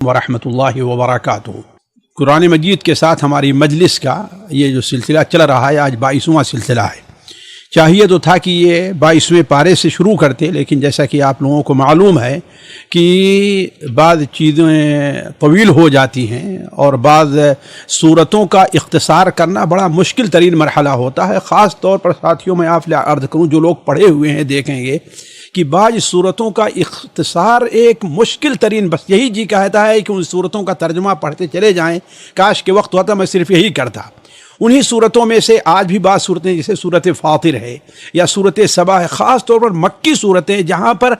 ورحمۃ اللہ وبرکاتہ۔ قرآن مجید کے ساتھ ہماری مجلس کا یہ جو سلسلہ چل رہا ہے آج 22واں سلسلہ ہے۔ چاہیے تو تھا کہ یہ 22ویں پارے سے شروع کرتے، لیکن جیسا کہ آپ لوگوں کو معلوم ہے کہ بعض چیزیں طویل ہو جاتی ہیں اور بعض صورتوں کا اختصار کرنا بڑا مشکل ترین مرحلہ ہوتا ہے۔ خاص طور پر ساتھیوں میں آپ عرض کروں، جو لوگ پڑھے ہوئے ہیں دیکھیں گے کہ بعض صورتوں کا اختصار ایک مشکل ترین، بس یہی جی کہتا ہے کہ ان صورتوں کا ترجمہ پڑھتے چلے جائیں، کاش کے وقت ہوتا میں صرف یہی کرتا۔ انہی صورتوں میں سے آج بھی بعض صورتیں جیسے صورت فاطر ہے یا صورت سبا ہے، خاص طور پر مکی صورتیں جہاں پر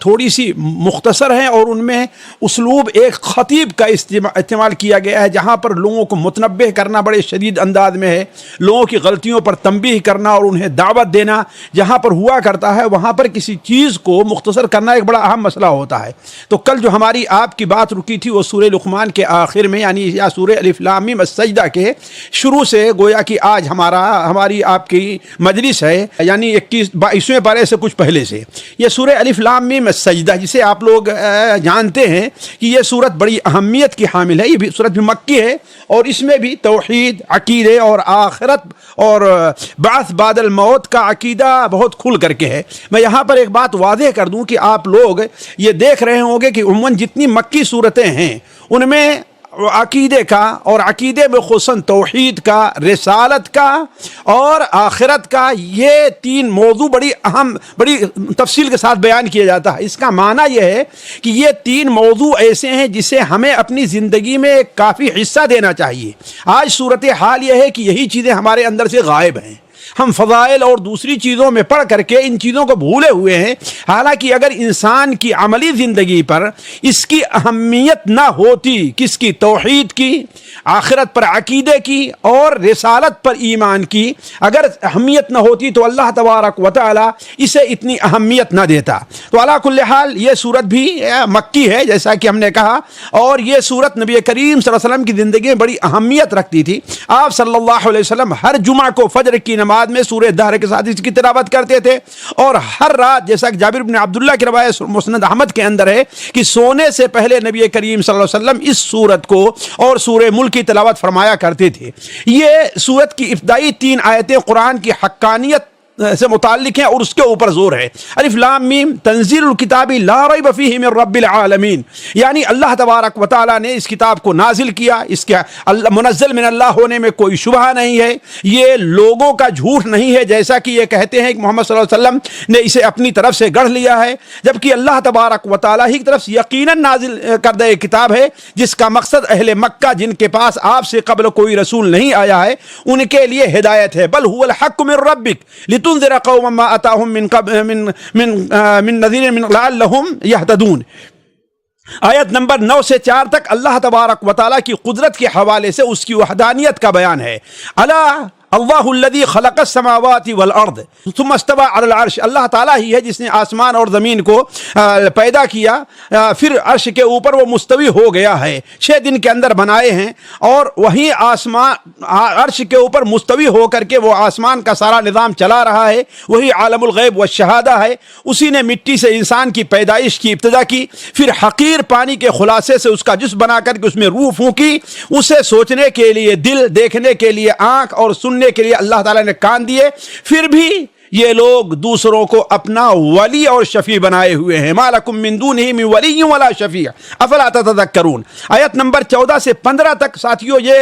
تھوڑی سی مختصر ہیں اور ان میں اسلوب ایک خطیب کا استعمال کیا گیا ہے، جہاں پر لوگوں کو متنبہ کرنا بڑے شدید انداز میں ہے، لوگوں کی غلطیوں پر تنبیہ کرنا اور انہیں دعوت دینا جہاں پر ہوا کرتا ہے، وہاں پر کسی چیز کو مختصر کرنا ایک بڑا اہم مسئلہ ہوتا ہے۔ تو کل جو ہماری آپ کی بات رکی تھی وہ سورہ لقمان کے آخر میں، یعنی یا سورہ الف لام میم السجدہ کے شروع سے، گویا کہ آج ہماری آپ کی مجلس ہے، یعنی 22ویں پارے سے کچھ پہلے سے یہ سورہ الف لام میم السجدہ، جسے آپ لوگ جانتے ہیں کہ یہ سورت بڑی اہمیت کی حامل ہے۔ یہ بھی سورت بھی مکی ہے اور اس میں بھی توحید، عقیدے اور آخرت اور بعث بعد الموت کا عقیدہ بہت کھل کر کے ہے۔ میں یہاں پر ایک بات واضح کر دوں کہ آپ لوگ یہ دیکھ رہے ہوں گے کہ عموماً جتنی مکی صورتیں ہیں ان میں عقیدے کا اور عقیدے میں خصوصاً توحید کا، رسالت کا اور آخرت کا، یہ تین موضوع بڑی اہم، بڑی تفصیل کے ساتھ بیان کیا جاتا ہے۔ اس کا معنی یہ ہے کہ یہ تین موضوع ایسے ہیں جسے ہمیں اپنی زندگی میں ایک کافی حصہ دینا چاہیے۔ آج صورتحال یہ ہے کہ یہی چیزیں ہمارے اندر سے غائب ہیں، ہم فضائل اور دوسری چیزوں میں پڑھ کر کے ان چیزوں کو بھولے ہوئے ہیں۔ حالانکہ اگر انسان کی عملی زندگی پر اس کی اہمیت نہ ہوتی، کس کی؟ توحید کی، آخرت پر عقیدے کی اور رسالت پر ایمان کی اگر اہمیت نہ ہوتی تو اللہ تبارک و تعالی اسے اتنی اہمیت نہ دیتا۔ تو علی کل حال یہ سورت بھی مکی ہے جیسا کہ ہم نے کہا، اور یہ سورت نبی کریم صلی اللہ علیہ وسلم کی زندگی میں بڑی اہمیت رکھتی تھی۔ آپ صلی اللہ علیہ وسلم ہر جمعہ کو فجر کی نماز میں سورہ دہر کے ساتھ اس کی تلاوت کرتے تھے، اور ہر رات جیسا کہ جابر بن عبداللہ کی روایت مسند احمد کے اندر ہے کہ سونے سے پہلے نبی کریم صلی اللہ علیہ وسلم اس سورت کو اور سورہ ملک کی تلاوت فرمایا کرتے تھے۔ یہ سورت کی ابتدائی 3 آیتیں قرآن کی حقانیت سے متعلق ہیں اور اس کے اوپر زور ہے۔ الف لام میم تنزیل الکتاب لا ریب فیہ من رب العالمین، یعنی اللہ تبارک و تعالی نے اس کتاب کو نازل کیا، اس کے منزل من اللہ ہونے میں کوئی شبہ نہیں ہے، یہ لوگوں کا جھوٹ نہیں ہے جیسا کہ یہ کہتے ہیں کہ محمد صلی اللہ علیہ وسلم نے اسے اپنی طرف سے گڑھ لیا ہے، جبکہ اللہ تبارک و تعالی ہی کی طرف سے یقیناً نازل کردہ ایک کتاب ہے جس کا مقصد اہل مکہ جن کے پاس آپ سے قبل کوئی رسول نہیں آیا ہے ان کے لیے ہدایت ہے۔ بل هو الحق من ربک لتنذر قوما ما اتاهم من نذیر لعلهم يهتدون۔ آیت نمبر 9 سے 4 تک اللہ تبارک و تعالیٰ کی قدرت کے حوالے سے اس کی وحدانیت کا بیان ہے۔ الا اللہ الذی خلق السماوات والارض ثم استوى علی العرش، اللہ تعالیٰ ہی ہے جس نے آسمان اور زمین کو پیدا کیا، پھر عرش کے اوپر وہ مستوی ہو گیا ہے، 6 دن کے اندر بنائے ہیں، اور وہیں آسمان عرش کے اوپر مستوی ہو کر کے وہ آسمان کا سارا نظام چلا رہا ہے، وہی عالم الغیب والشہادہ ہے۔ اسی نے مٹی سے انسان کی پیدائش کی ابتدا کی، پھر حقیر پانی کے خلاصے سے اس کا جسم بنا کر کے اس میں روح پھونکی، اسے سوچنے کے لیے دل، دیکھنے کے لیے آنکھ اور سننے کے لیے اللہ تعالیٰ نے کان دیے، پھر بھی یہ لوگ دوسروں کو اپنا ولی اور شفیع بنائے ہوئے ہیں۔ ما لکم من دونہ من ولی ولا شفیع افلا تتذکرون۔ آیت نمبر 14 سے 15 تک ساتھیوں یہ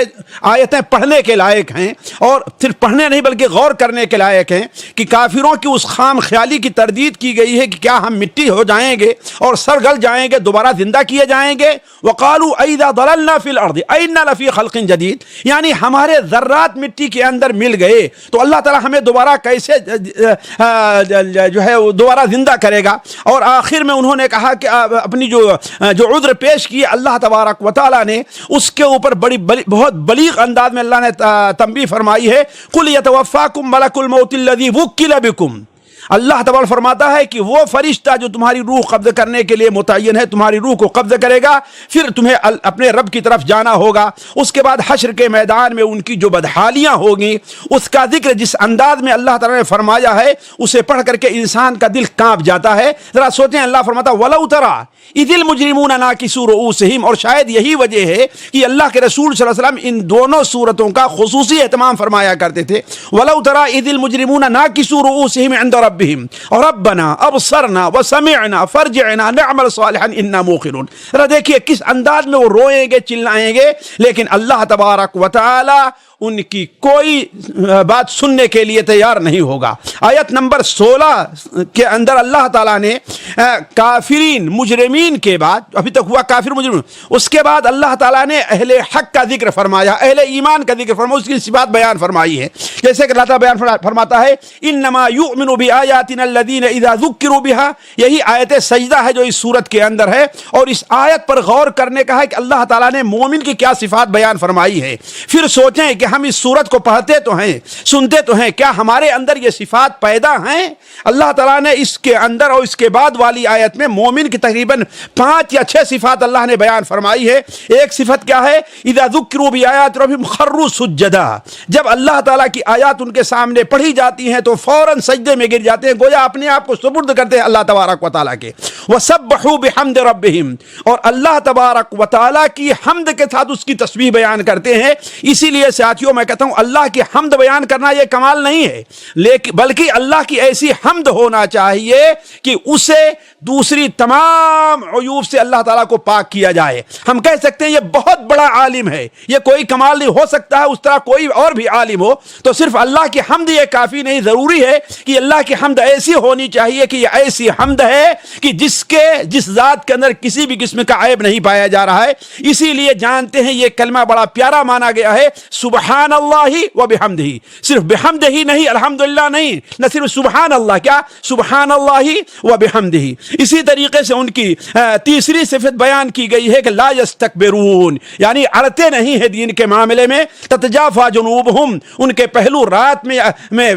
آیتیں پڑھنے کے لائق ہیں، اور صرف پڑھنے نہیں بلکہ غور کرنے کے لائق ہیں کہ کافروں کی اس خام خیالی کی تردید کی گئی ہے کہ کیا ہم مٹی ہو جائیں گے اور سر گل جائیں گے، دوبارہ زندہ کیے جائیں گے۔ وقالوا اذا ضللنا فی الارض اینا لفی خلق جدید، یعنی ہمارے ذرات مٹی کے اندر مل گئے تو اللہ تعالیٰ ہمیں دوبارہ کیسے جو ہے وہ دوبارہ زندہ کرے گا۔ اور آخر میں انہوں نے کہا کہ اپنی جو عذر پیش کی اللہ تبارک و تعالیٰ نے، اس کے اوپر بہت بلیغ انداز میں اللہ نے تنبیہ فرمائی ہے۔ قل یتوفاکم ملک الموت الذی وکل بکم، اللہ تبارک فرماتا ہے کہ وہ فرشتہ جو تمہاری روح قبض کرنے کے لیے متعین ہے تمہاری روح کو قبض کرے گا، پھر تمہیں اپنے رب کی طرف جانا ہوگا۔ اس کے بعد حشر کے میدان میں ان کی جو بدحالیاں ہوگی اس کا ذکر جس انداز میں اللہ تعالیٰ نے فرمایا ہے اسے پڑھ کر کے انسان کا دل کانپ جاتا ہے۔ ذرا سوچیں، اللہ فرماتا وَلَوْ تَرَىٰ اِذِ الْمُجْرِمُونَ نَاكِسُو رُؤُوسِهِمْ، اور شاید یہی وجہ ہے کہ اللہ کے رسول صلی اللہ علیہ وسلم ان دونوں صورتوں کا خصوصی اہتمام فرمایا کرتے تھے۔ وَلَوْ تَرَىٰ اِذِ الْمُجْرِمُونَ نَاكِسُو رُؤُوسِهِمْ عِندَ رَبِّهِمْ رَبَّنَا أَبْصَرْنَا وَسَمِعْنَا فَارْجِعْنَا نَعْمَلْ صَالِحًا إِنَّا موقنون۔ ذرا دیکھیے کس انداز میں وہ روئیں گے، چلائیں گے، لیکن اللہ تبارک و تعالی ان کی کوئی بات سننے کے لیے تیار نہیں ہوگا۔ آیت نمبر 16 کے اندر اللہ تعالیٰ نے کافرین مجرمین کے بعد، ابھی تک ہوا کافر مجرمین، اس کے بعد اللہ تعالیٰ نے اہل حق کا ذکر فرمایا، اہل ایمان کا ذکر فرمایا، اس کی صفات بیان فرمائی ہے۔ جیسے کہ اللہ تعالیٰ بیان فرماتا ہے انما یؤمن بآیاتنا الذین اذا ذکروا بها، یہی آیت سجدہ ہے جو اس سورت کے اندر ہے، اور اس آیت پر غور کرنے کا ہے کہ اللہ تعالیٰ نے مومن کی کیا صفات بیان فرمائی ہے۔ پھر سوچیں کہ ہم اس سورت کو پڑھتے تو ہیں، سنتے تو ہیں، کیا ہمارے اندر یہ صفات پیدا ہیں؟ اللہ تعالیٰ نے اس کے اندر اور اس کے بعد والی آیت میں مومن کی تقریباً 5 یا 6 صفات اللہ نے بیان فرمائی ہے۔ ایک صفت کیا ہے؟ اذا ذکروا بآیات ربہم خروا سجدا، جب اللہ تعالیٰ کی آیات ان کے سامنے پڑھی جاتی ہیں تو فوراً سجدے میں گر جاتے ہیں، گویا اپنے آپ کو سپرد کرتے ہیں اللہ تبارک و تعالیٰ کے۔ وسبحوا بحمد ربہم، اور اللہ تبارک و تعالیٰ کی حمد کے ساتھ اس کی تسبیح بیان کرتے ہیں۔ اسی لیے ساتھیوں میں کہتا ہوں اللہ کی حمد بیان کرنا یہ کمال نہیں ہے، لیکن بلکہ اللہ کی ایسی حمد ہونا چاہیے کہ اسے دوسری تمام عیوب سے اللہ تعالیٰ کو پاک کیا جائے۔ ہم کہہ سکتے ہیں یہ بہت بڑا عالم ہے، یہ کوئی کمال نہیں، ہو سکتا ہے اس طرح کوئی اور بھی عالم ہو، تو صرف اللہ کی حمد یہ کافی نہیں، ضروری ہے کہ اللہ کی حمد ایسی ہونی چاہیے کہ یہ ایسی حمد ہے کہ جس ذات کے اندر کسی بھی قسم کا عیب نہیں پایا جا رہا ہے۔ اسی لیے جانتے ہیں یہ کلمہ بڑا پیارا مانا گیا ہے، سبحان اللہ و بحمدہ، صرف بحمد ہی نہیں، الحمدللہ نہیں، نہ صرف سبحان اللہ، کیا سبحان اللہ و بحمدہ۔ اسی طریقے سے ان کی تیسری صفت بیان کی گئی ہے کہ لا یستکبرون، یعنی اڑتے نہیں ہیں دین کے معاملے میں۔ تتجافا جنوبہم، ان کے پہلو رات میں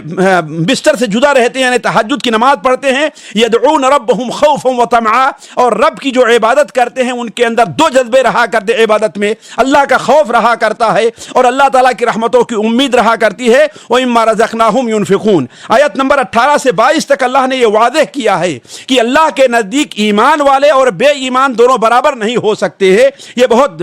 بستر سے جدا رہتے ہیں، یعنی تہجد کی نماز پڑھتے ہیں۔ یدعون ربہم خوفا و طمعا، اور رب کی جو عبادت کرتے ہیں ان کے اندر 2 جذبے رہا کرتے، عبادت میں اللہ کا خوف رہا کرتا ہے اور اللہ تعالیٰ کی رحمتوں کی امید رہا کرتی ہے۔ وَإِمَّا رَزَقْنَاهُمْ يُنْفِقُونَ، آیت نمبر 18 سے 22 تک اللہ نے یہ واضح کیا ہے کہ اللہ کے نزدیک ایمان والے اور بے ایمان دونوں برابر نہیں ہو سکتے ہیں، یہ بہت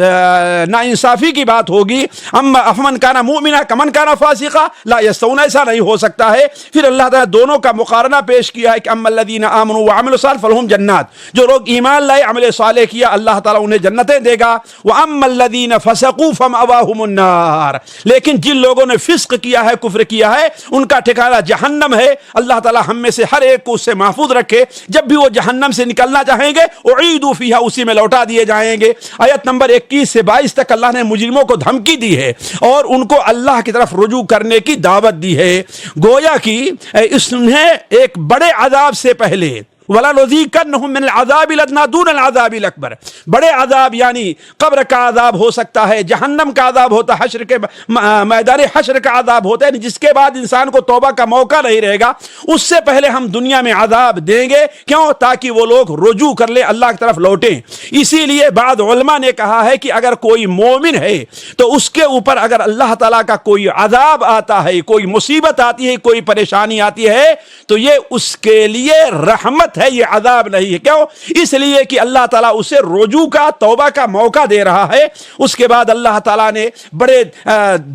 ناانصافی کی بات ہوگی۔ اما افمن کان مؤمنا کمن کان فاسقا لا یستوون، ایسا نہیں ہو سکتا ہے۔ پھر اللہ تعالیٰ دونوں کا مقارنہ پیش کیا ہے کہ اما الذین آمنوا وعملوا الصالحات فلہم جنات، جو لوگ ایمان لائے عمل صالح کیا اللہ تعالیٰ انہیں جنتیں دے گا۔ واما الذین فسقوا فمأواہم النار، لیکن جن لوگوں نے فسق کیا ہے، کفر کیا ہے، ان کا ٹھکانہ جہنم ہے۔ اللہ تعالیٰ ہم میں سے ہر ایک کو اس سے محفوظ رکھے، جب بھی وہ جہنم سے نکلنا چاہیں گے اعیدوا فیہا، اسی میں لوٹا دیے جائیں گے۔ آیت نمبر 21 سے 22 تک اللہ نے مجرموں کو دھمکی دی ہے اور ان کو اللہ کی طرف رجوع کرنے کی دعوت دی ہے، گویا کہ انہیں ایک بڑے عذاب سے پہلے وَلَنُذِيقَنَّهُم مِّنَ الْعَذَابِ الْأَدْنَىٰ دُونَ الْعَذَابِ الْأَكْبَرِ، بڑے عذاب یعنی قبر کا عذاب ہو سکتا ہے، جہنم کا عذاب ہوتا ہے، حشر کے میدان حشر کا عذاب ہوتا ہے، جس کے بعد انسان کو توبہ کا موقع نہیں رہے گا۔ اس سے پہلے ہم دنیا میں عذاب دیں گے، کیوں؟ تاکہ وہ لوگ رجوع کر لیں، اللہ کی طرف لوٹیں۔ اسی لیے بعض علماء نے کہا ہے کہ اگر کوئی مومن ہے تو اس کے اوپر اگر اللہ تعالیٰ کا کوئی عذاب آتا ہے، کوئی مصیبت آتی ہے، کوئی پریشانی آتی ہے، تو یہ اس کے لیے رحمت ہے، یہ عذاب نہیں ہے۔ کیوں؟ اس لیے کہ اللہ تعالیٰ اسے رجوع کا، توبہ کا موقع دے رہا ہے۔ اس کے بعد اللہ تعالیٰ نے بڑے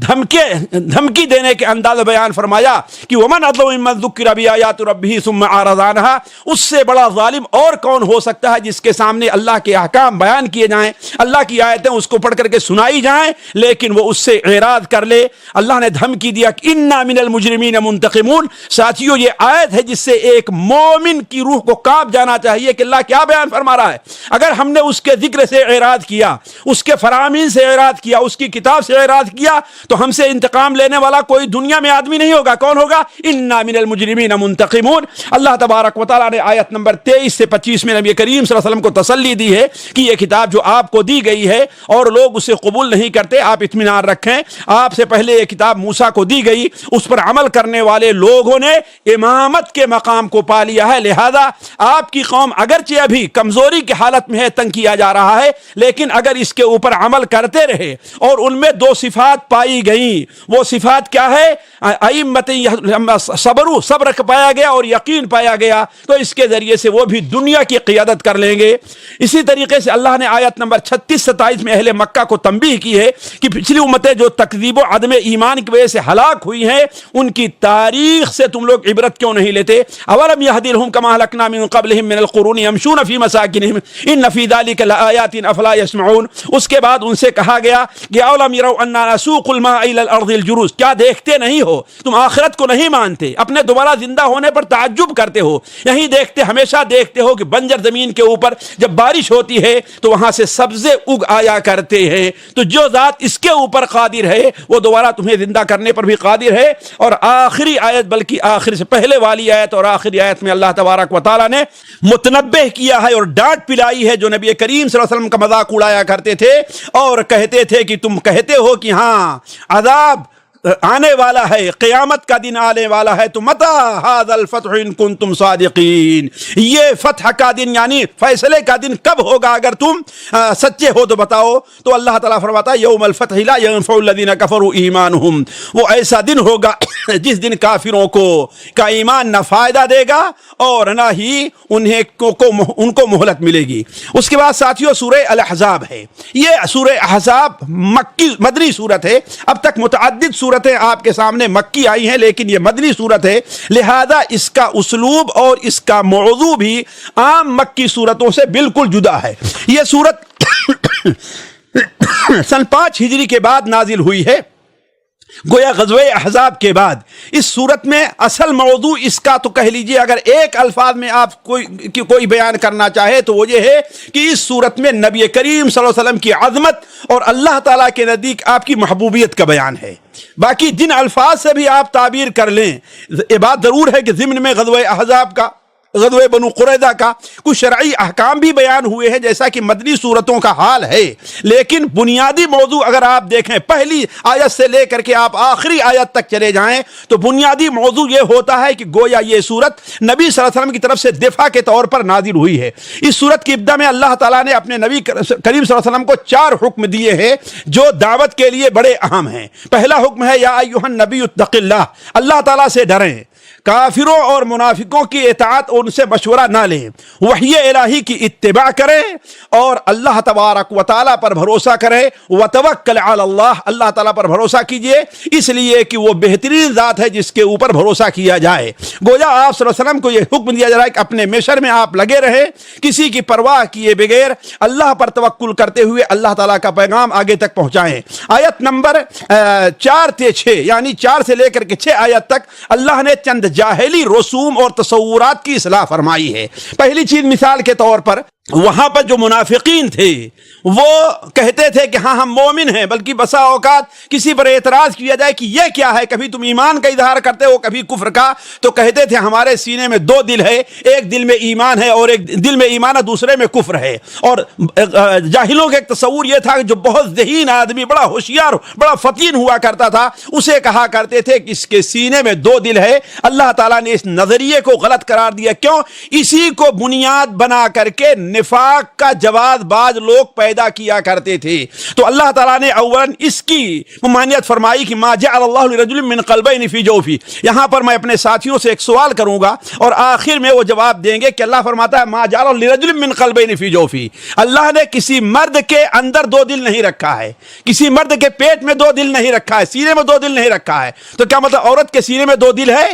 دھمکی دینے کے انداز بیان فرمایا کہ وَمَنْ أَظْلَمُ مِمَّنْ ذُكِّرَ بِآيَاتِ رَبِّهِ ثُمَّ أَعْرَضَ عَنْهَا، اس سے بڑا ظالم اور کون ہو سکتا ہے جس کے سامنے اللہ کے احکام بیان کیے جائیں، اللہ کی آیتیں اس کو پڑھ کر کے سنائی جائیں، لیکن وہ اس سے اعراض کر لے۔ اللہ نے دھمکی دیا کہ إِنَّا مِنَ الْمُجْرِمِينَ مُنْتَقِمُونَ۔ ساتھیو، یہ آیت ہے جس سے ایک مومن کی روح کو کانپ جانا چاہیے کہ اللہ کیا بیان فرما رہا ہے۔ اگر ہم نے اس کے ذکر سے اعراض کیا، اس کے فرامین سے اعراض کیا، اس کی کتاب سے اعراض کیا، تو ہم سے انتقام لینے والا کوئی دنیا میں آدمی نہیں ہوگا۔ کون ہوگا؟ انا من المجرمین منتقمون۔ اللہ تبارک و تعالیٰ نے آیت نمبر 23 سے 25 میں نبی کریم صلی اللہ علیہ وسلم کو تسلی دی ہے کہ یہ کتاب جو آپ کو دی گئی ہے اور لوگ اسے قبول نہیں کرتے، آپ اطمینان رکھیں، آپ سے پہلے یہ کتاب موسیٰ کو دی گئی، اس پر عمل کرنے والے لوگوں نے امامت کے مقام کو پا لیا ہے، لہذا آپ کی قوم اگرچہ ابھی کمزوری کی حالت میں ہے، تنگ کیا جا رہا ہے، لیکن اگر اس کے اوپر عمل کرتے رہے اور ان میں دو صفات پائی گئیں، وہ صفات کیا ہے؟ صبر پایا گیا اور یقین پایا گیا، تو اس کے ذریعے سے وہ بھی دنیا کی قیادت کر لیں گے۔ اسی طریقے سے اللہ نے آیت نمبر 36-27 میں اہل مکہ کو تنبیہ کی ہے کہ پچھلی امتیں جو تکذیب و عدم ایمان کی وجہ سے ہلاک ہوئی ہیں، ان کی تاریخ سے تم لوگ عبرت کیوں نہیں لیتے؟ اولم یہد لہم کما اہلکنا من قبلہم من القرون یمشون فی مساکنہم ان فی ذلک لآیات افلا یسمعون۔ اس کے بعد ان سے کہا گیا کہ اولم یروا انا نسوق الماء الی الارض الجرز، کیا دیکھتے نہیں ہو؟ تم آخرت کو نہیں مانتے، اپنے دوبارہ زندہ ہونے پر تعجب کرتے ہو، یہی دیکھتے، ہمیشہ دیکھتے ہو کہ بنجر زمین کے اوپر جب بارش ہوتی ہے تو وہاں سے سبزے اگ آیا کرتے ہیں، تو جو ذات اس کے اوپر قادر ہے وہ دوبارہ تمہیں زندہ کرنے پر بھی قادر ہے۔ اور آخری آیت، بلکہ آخر سے پہلے والی آیت اور آخری آیت میں اللہ تبارک و تعالیٰ نے متنبہ کیا ہے اور ڈانٹ پلائی ہے جو نبی کریم صلی اللہ علیہ وسلم کا مذاق اڑایا کرتے تھے اور کہتے تھے کہ تم کہتے ہو کہ ہاں عذاب آنے والا ہے، قیامت کا دن آنے والا ہے، تو متی ھذا الفتح ان کنتم صادقین، یہ فتح کا دن یعنی فیصلے کا دن کب ہوگا اگر تم سچے ہو تو بتاؤ۔ تو اللہ تعالیٰ فرماتا ہے یوم الفتح لا ينفع الذین کفروا ایمانہم، وہ ایسا دن ہوگا جس دن کافروں کا ایمان نہ فائدہ دے گا اور نہ ہی ان کو مہلت ملے گی۔ اس کے بعد ساتھیوں سورہ الاحزاب ہے، یہ سورہ احزاب مدنی سورت ہے، اب تک متعدد صورتیں آپ کے سامنے مکی آئی ہیں لیکن یہ مدنی صورت ہے، لہذا اس کا اسلوب اور اس کا موضوع بھی عام مکی صورتوں سے بالکل جدا ہے۔ یہ صورت سن 5 ہجری کے بعد نازل ہوئی ہے، گویا غزوہ احزاب کے بعد۔ اس صورت میں اصل موضوع اس کا تو کہہ لیجئے اگر ایک الفاظ میں آپ کوئی بیان کرنا چاہے تو وہ یہ ہے کہ اس صورت میں نبی کریم صلی اللہ علیہ وسلم کی عظمت اور اللہ تعالیٰ کے نزدیک آپ کی محبوبیت کا بیان ہے۔ باقی جن الفاظ سے بھی آپ تعبیر کر لیں، یہ بات ضرور ہے کہ ضمن میں غزوہ احزاب کا، غزوہ بنو قریظہ کا کچھ شرعی احکام بھی بیان ہوئے ہیں جیسا کہ مدنی صورتوں کا حال ہے، لیکن بنیادی موضوع اگر آپ دیکھیں پہلی آیت سے لے کر کے آپ آخری آیت تک چلے جائیں تو بنیادی موضوع یہ ہوتا ہے کہ گویا یہ صورت نبی صلی اللہ علیہ وسلم کی طرف سے دفاع کے طور پر نازل ہوئی ہے۔ اس صورت کی ابتدا میں اللہ تعالیٰ نے اپنے نبی کریم صلی اللہ علیہ وسلم کو 4 حکم دیے ہیں جو دعوت کے لیے بڑے اہم ہیں۔ پہلا حکم ہے یا ایھا النبی اتق اللہ، اللہ تعالیٰ سے ڈریں، کافروں اور منافقوں کی اطاعت اور ان سے مشورہ نہ لیں، وحی الہی کی اتباع کریں اور اللہ تبارک و تعالیٰ پر بھروسہ کریں، وتوکل علی اللہ، اللہ تعالیٰ پر بھروسہ کیجئے اس لیے کہ وہ بہترین ذات ہے جس کے اوپر بھروسہ کیا جائے۔ گویا آپ صلی اللہ علیہ وسلم کو یہ حکم دیا جا رہا ہے کہ اپنے مشن میں آپ لگے رہیں، کسی کی پرواہ کیے بغیر اللہ پر توکل کرتے ہوئے اللہ تعالیٰ کا پیغام آگے تک پہنچائیں۔ آیت نمبر 4 سے 6 یعنی 4 سے لے کر کے 6 آیت تک اللہ نے چند جاہلی رسوم اور تصورات کی اصلاح فرمائی ہے۔ پہلی چیز مثال کے طور پر وہاں پر جو منافقین تھے وہ کہتے تھے کہ ہاں ہم مومن ہیں، بلکہ بسا اوقات کسی پر اعتراض کیا جائے کہ یہ کیا ہے، کبھی تم ایمان کا اظہار کرتے ہو کبھی کفر کا، تو کہتے تھے ہمارے سینے میں 2 دل ہے، ایک دل میں ایمان ہے اور ایک دل میں ایمان ہے دوسرے میں کفر ہے۔ اور جاہلوں کا ایک تصور یہ تھا کہ جو بہت ذہین آدمی، بڑا ہوشیار، بڑا فطین ہوا کرتا تھا، اسے کہا کرتے تھے کہ اس کے سینے میں 2 دل ہے۔ اللہ تعالیٰ نے اس نظریے کو غلط قرار دیا، کیوں؟ اسی کو بنیاد بنا کر کے نفاق کا جواز باز لوگ پیدا کیا کرتے تھے۔ تو اللہ تعالیٰ نے اولاً اس کی ممانعت فرمائی کہ ما جعل اللہ لرجل من قلبین فی جوفی۔ یہاں پر میں اپنے ساتھیوں سے ایک سوال کروں گا اور آخر میں وہ جواب دیں گے کہ اللہ فرماتا ہے ما جعل لرجل من قلبین فی جوفی، اللہ نے کسی مرد کے اندر 2 دل نہیں رکھا ہے، کسی مرد کے پیٹ میں 2 دل نہیں رکھا ہے، سینے میں 2 دل نہیں رکھا ہے۔ تو کیا مطلب عورت کے سینے میں 2 دل ہے؟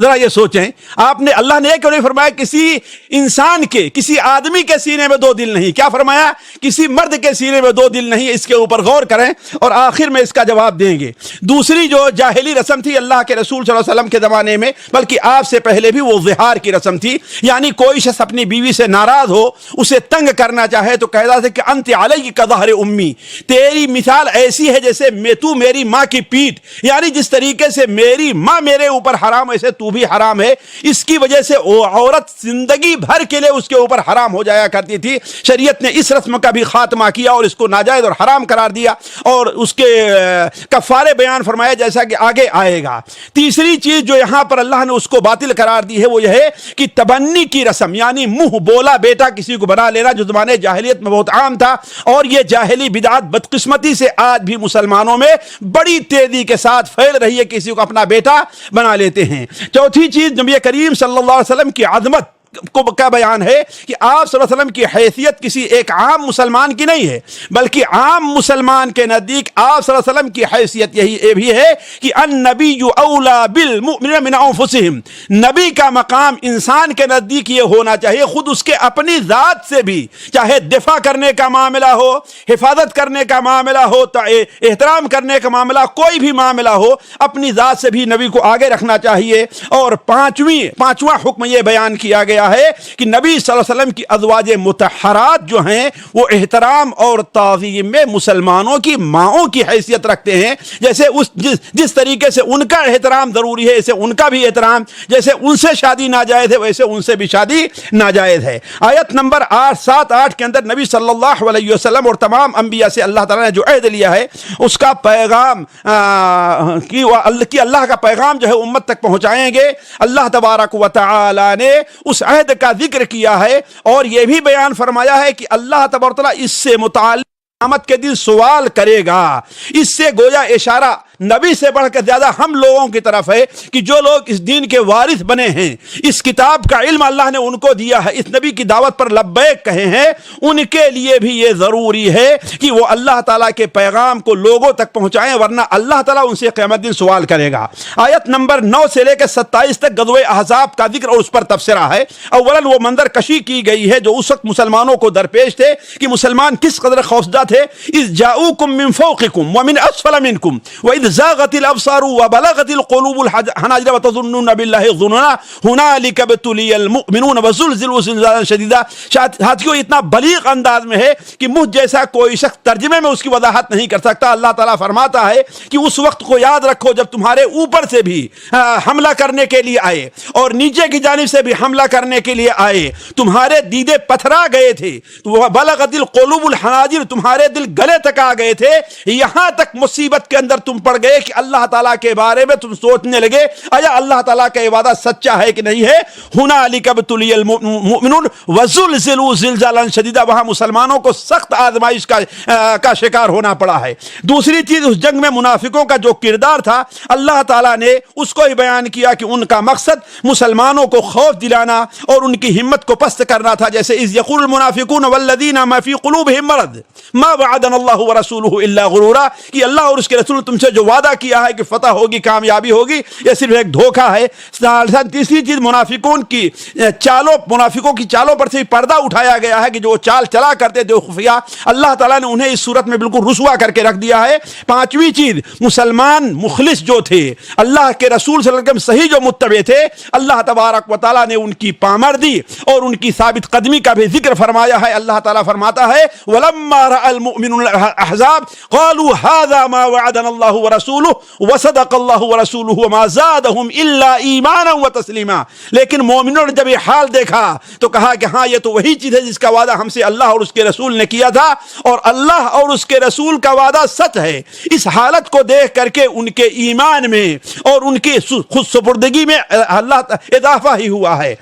ذرا یہ سوچیں، آپ نے اللہ نے کیوں نہیں فرمایا کسی انسان کے، کسی آدمی کے سینے میں دو دل نہیں؟ کیا فرمایا؟ کسی مرد کے سینے میں دو دل نہیں۔ اس کے اوپر غور کریں اور آخر میں اس کا جواب دیں گے۔ دوسری جو جاہلی رسم تھی اللہ کے رسول صلی اللہ علیہ وسلم کے زمانے میں، بلکہ آپ سے پہلے بھی، وہ ظہار کی رسم تھی، یعنی کوئی شخص اپنی بیوی سے ناراض ہو، اسے تنگ کرنا چاہے تو کہتا تھا کہ انت علی کظہر امی، تیری مثال ایسی ہے جیسے تو میری ماں کی پیٹھ، یعنی جس طریقے سے میری ماں میرے اوپر حرام ایسے تو بھی حرام ہے۔ اس کی وجہ سے وہ عورت زندگی بھر کے لیے اس کے اوپر حرام ہو جایا کرتی تھی۔ شریعت نے اس رسم کا بھی خاتمہ کیا اور اس کو ناجائز اور حرام قرار دیا اور اس کے کفارے بیان فرمایا جیسا کہ آگے آئے گا۔ تیسری چیز جو یہاں پر اللہ نے اس کو باطل قرار دی ہے وہ یہ ہے کہ تبنی کی رسم، یعنی منہ بولا بیٹا کسی کو بنا لینا، جو زمانے جاہلیت میں بہت عام تھا، اور یہ جاہلی بدعت بدقسمتی سے آج بھی مسلمانوں میں بڑی تیزی کے ساتھ پھیل رہی ہے، کسی کو اپنا بیٹا بنا لیتے ہیں۔ چوتھی چیز نبی کریم صلی اللہ علیہ وسلم کی عظمت کا بیان ہے کہ آپ صلی اللہ علیہ وسلم کی حیثیت کسی ایک عام مسلمان کی نہیں ہے، بلکہ عام مسلمان کے نزدیک آپ صلی اللہ علیہ وسلم کی حیثیت یہی بھی ہے کہ النبی اولا بالمؤمنین من انفسہم، نبی کا مقام انسان کے نزدیک یہ ہونا چاہیے خود اس کے اپنی ذات سے بھی، چاہے دفاع کرنے کا معاملہ ہو، حفاظت کرنے کا معاملہ ہو، احترام کرنے کا معاملہ، کوئی بھی معاملہ ہو، اپنی ذات سے بھی نبی کو آگے رکھنا چاہیے۔ اور پانچواں حکم یہ بیان کیا گیا ہے کہ نبی صلی اللہ علیہ وسلم کی ازواج مطہرات جو ہیں وہ احترام اور تعظیم میں مسلمانوں کی ماؤں کی حیثیت رکھتے ہیں، جیسے جس طریقے سے ان کا احترام ضروری ہے ایسے ان کا بھی احترام، جیسے ان سے شادی ناجائز ہے ویسے ان سے بھی شادی ناجائز ہے۔ آیت نمبر 7-8 کے اندر نبی صلی اللہ علیہ وسلم اور تمام انبیاء سے اللہ تعالیٰ نے جو عہد لیا ہے اس کا پیغام کہ اللہ کا پیغام جو ہے امت تک پہنچائیں گے۔ اللہ تبارک و تعالی نے اس عہد کا ذکر کیا ہے اور یہ بھی بیان فرمایا ہے کہ اللہ تبارک و تعالی اس سے متعلق قیامت کے دن سوال کرے گا۔ اس سے گویا اشارہ نبی سے بڑھ کر زیادہ ہم لوگوں کی طرف ہے کہ جو لوگ اس دین کے وارث بنے ہیں، اس کتاب کا علم اللہ نے ان کو دیا ہے، اس نبی کی دعوت پر لبیک کہے ہیں، ان کے لیے بھی یہ ضروری ہے کہ وہ اللہ تعالیٰ کے پیغام کو لوگوں تک پہنچائیں، ورنہ اللہ تعالیٰ ان سے قیامت دن سوال کرے گا۔ آیت نمبر 9 سے لے کے 27 تک غزوہ احزاب کا ذکر اور اس پر تبصرہ ہے۔ اولاً وہ منظر کشی کی گئی ہے جو اس وقت مسلمانوں کو درپیش تھے کہ مسلمان کس قدر خوفزدہ تھے۔ اذ جاؤکم من فوقکم ومن اسفل منکم واذ زاغت الابصار وبلغت القلوب الحناجر وتظنون بالله الظنونا هنالك ابتلي المؤمنون وزلزلوا زلزالا شديدا۔ ساتھیوں اتنا بلیغ انداز میں ہے کہ مجھ جیسا کوئی شخص ترجمے میں اس کی وضاحت نہیں کر سکتا۔ اللہ تعالیٰ فرماتا ہے کہ اس وقت کو یاد رکھو جب تمہارے اوپر سے بھی حملہ کرنے کے لیے آئے اور نیچے کی جانب سے بھی حملہ کرنے کے لیے آئے، تمہارے دیدے پتھرا گئے تھے، وبلغت القلوب الحناجر، تمہارے دل گلے تک آ گئے تھے، یہاں تک مصیبت کے اندر تم پڑ گئے کہ اللہ تعالیٰ کے بارے میں تم سوچنے لگے آیا اللہ تعالیٰ کا وعدہ سچا ہے کہ نہیں ہے۔ ہنالک ابتلی المؤمنون وزلزلوا زلزالا شدیدا، وہاں مسلمانوں کو سخت آزمائش کا شکار ہونا پڑا ہے۔ دوسری چیز، اس جنگ میں منافقوں کا جو کردار تھا اللہ تعالیٰ نے اس کو ہی بیان کیا کہ ان کا مقصد مسلمانوں کو خوف دلانا اور ان کی ہمت کو پست کرنا تھا، جیسے اذ یقول المنافقون والذین ما فی قلوبہم مرض ما وعدنا اللہ ورسولہ الا غرورا، کہ اللہ اور اس کے رسول تم سے جو وعدہ کیا ہے کہ فتح ہوگی، کامیابی ہوگی، یہ صرف ایک دھوکہ ہے۔ تیسری چیز، منافقوں کی چالوں پر سے پردہ اٹھایا گیا ہے کہ جو چال چلا کرتے تھے خفیہ، اللہ تعالیٰ نے انہیں اس صورت میں بالکل رسوا کر کے رکھ دیا ہے۔ پانچویں چیز، مسلمان مخلص جو تھے، اللہ کے رسول صلی اللہ علیہ وسلم صحیح جو متبع تھے، اللہ تبارک و تعالیٰ نے ان کی پامردی اور ان کی ثابت قدمی کا بھی ذکر فرمایا ہے۔ اللہ تعالیٰ فرماتا ہے وَلَمَّا رَأَى الْمُؤْمِنُونَ الْأَحْزَابَ قَالُوا هَذَا مَا وَعَدَنَا اللَّهُ وَرَسُولُهُ وَصَدَقَ اللَّهُ وَرَسُولُهُ وَمَا زَادَهُمْ إِلَّا إِيمَانًا وَتَسْلِيمًا، لیکن مومنوں نے جب یہ حال دیکھا تو کہا کہ ہاں یہ تو وہی چیز ہے جس کا وعدہ ہم سے اللہ اور اس کے رسول نے کیا تھا، اور اللہ اور اس کے رسول کا وعدہ سچ ہے۔ اس حالت کو دیکھ کر کے ان کے ایمان میں اور ان کی خود سپردگی میں اللہ اضافہ ہی ہوا ہے۔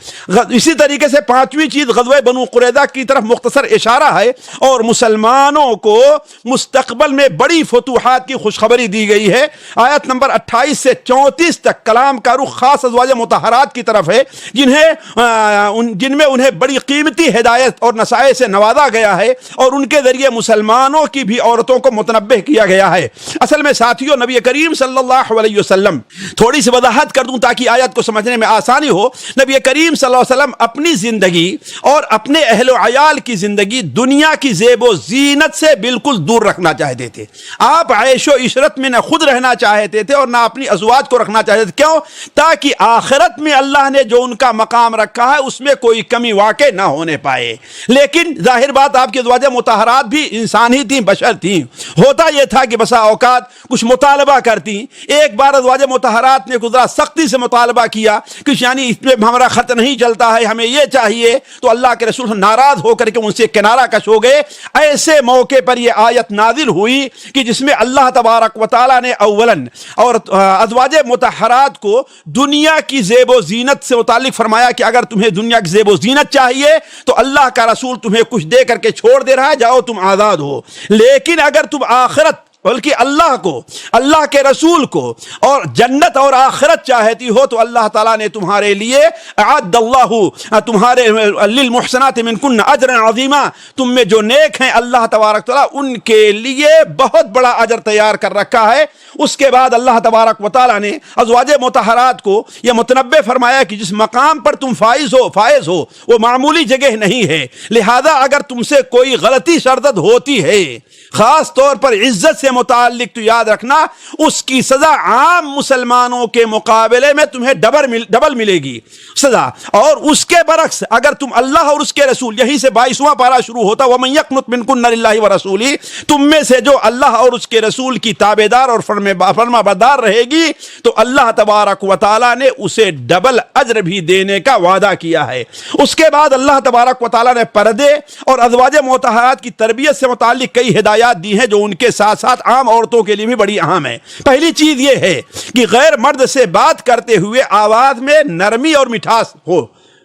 اسی طریقے سے پانچویں چیز غزوہ بنو قریظہ کی طرف مختصر اشارہ ہے، اور مسلمانوں کو مستقبل میں بڑی فتوحات کی خوشخبری دی گئی گئی ہے۔ آیت نمبر 28 سے 34 تک کلام کا رخ خاص ازواج مطہرات کی طرف ہے جن میں انہیں بڑی قیمتی ہدایت اور نصائح سے نوازا گیا ہے، اور ان کے ذریعے مسلمانوں کی بھی عورتوں کو متنبہ کیا گیا ہے۔ اصل میں ساتھیوں، نبی کریم صلی اللہ علیہ وسلم، تھوڑی سی وضاحت کر دوں تاکہ آیت کو سمجھنے میں آسانی ہو۔ نبی کریم صلی اللہ علیہ وسلم اپنی زندگی اور اپنے اہل و عیال کی زندگی دنیا کی زیب و زینت سے بالکل دور رکھنا چاہتے تھے۔ آپ عیش و عشرت میں نہ خود رہنا چاہتے تھے اور نہ اپنی ازواج کو رکھنا چاہتے تھے۔ کیوں؟ تاکہ آخرت میں اللہ نے جو ان کا مقام رکھا ہے اس میں کوئی کمی واقع نہ ہونے پائے۔ لیکن ظاہر بات، آپ کی ازواج مطہرات بھی انسان ہی تھیں، بشر تھیں۔ ہوتا یہ تھا کہ بسا اوقات کچھ مطالبہ کرتی۔ ایک بار ازواج مطہرات نے ذرا سختی سے مطالبہ کیا کہ یعنی اس میں ہمارا خط نہیں چلتا ہے، ہمیں یہ چاہیے، تو اللہ کے رسول ناراض ہو کر کے ان سے کنارہ کش ہو گئے۔ ایسے موقع پر یہ آیت نازل ہوئی کہ جس میں اللہ تبارک و تعالیٰ نے اولاً اور ازواج مطہرات کو دنیا کی زیب و زینت سے متعلق فرمایا کہ اگر تمہیں دنیا کی زیب و زینت چاہیے تو اللہ کا رسول تمہیں کچھ دے کر کے چھوڑ دے رہا ہے، جاؤ تم آزاد ہو۔ لیکن اگر تم آخرت، بلکہ اللہ کو، اللہ کے رسول کو اور جنت اور آخرت چاہتی ہو تو اللہ تعالیٰ نے تمہارے لیے اعد اللہ تمہارے للمحسنات منکن اجر عظیما، تم میں جو نیک ہیں اللہ تبارک تعالیٰ ان کے لیے بہت بڑا اجر تیار کر رکھا ہے۔ اس کے بعد اللہ تبارک و تعالیٰ نے ازواج مطہرات کو یہ متنبہ فرمایا کہ جس مقام پر تم فائز ہو وہ معمولی جگہ نہیں ہے، لہذا اگر تم سے کوئی غلطی سرزد ہوتی ہے، خاص طور پر عزت سے متعلق، تو یاد رکھنا اس کی سزا عام مسلمانوں کے مقابلے میں تمہیں ڈبل ملے گی سزا۔ اور اس کے برعکس اگر تم اللہ اور اس کے رسول، یہی سے 22واں پارہ شروع ہوتا، وَمَن يَقْنُتْ مِنكُنَّ لِلَّهِ وَرَسُولِهِ، تم میں سے جو اللہ اور اس کے رسول کی تابعدار اور فرما بردار رہے گی تو اللہ تبارک و تعالیٰ نے اسے ڈبل اجر بھی دینے کا وعدہ کیا ہے۔ اس کے بعد اللہ تبارک و تعالیٰ نے پردے اور ازواج مطہرات کی تربیت سے متعلق کئی ہدایات دی ہیں جو ان کے ساتھ ساتھ عام عورتوں کے لیے بھی بڑی اہم ہے۔ پہلی چیز یہ ہے کہ غیر مرد سے بات کرتے ہوئے آواز میں نرمی اور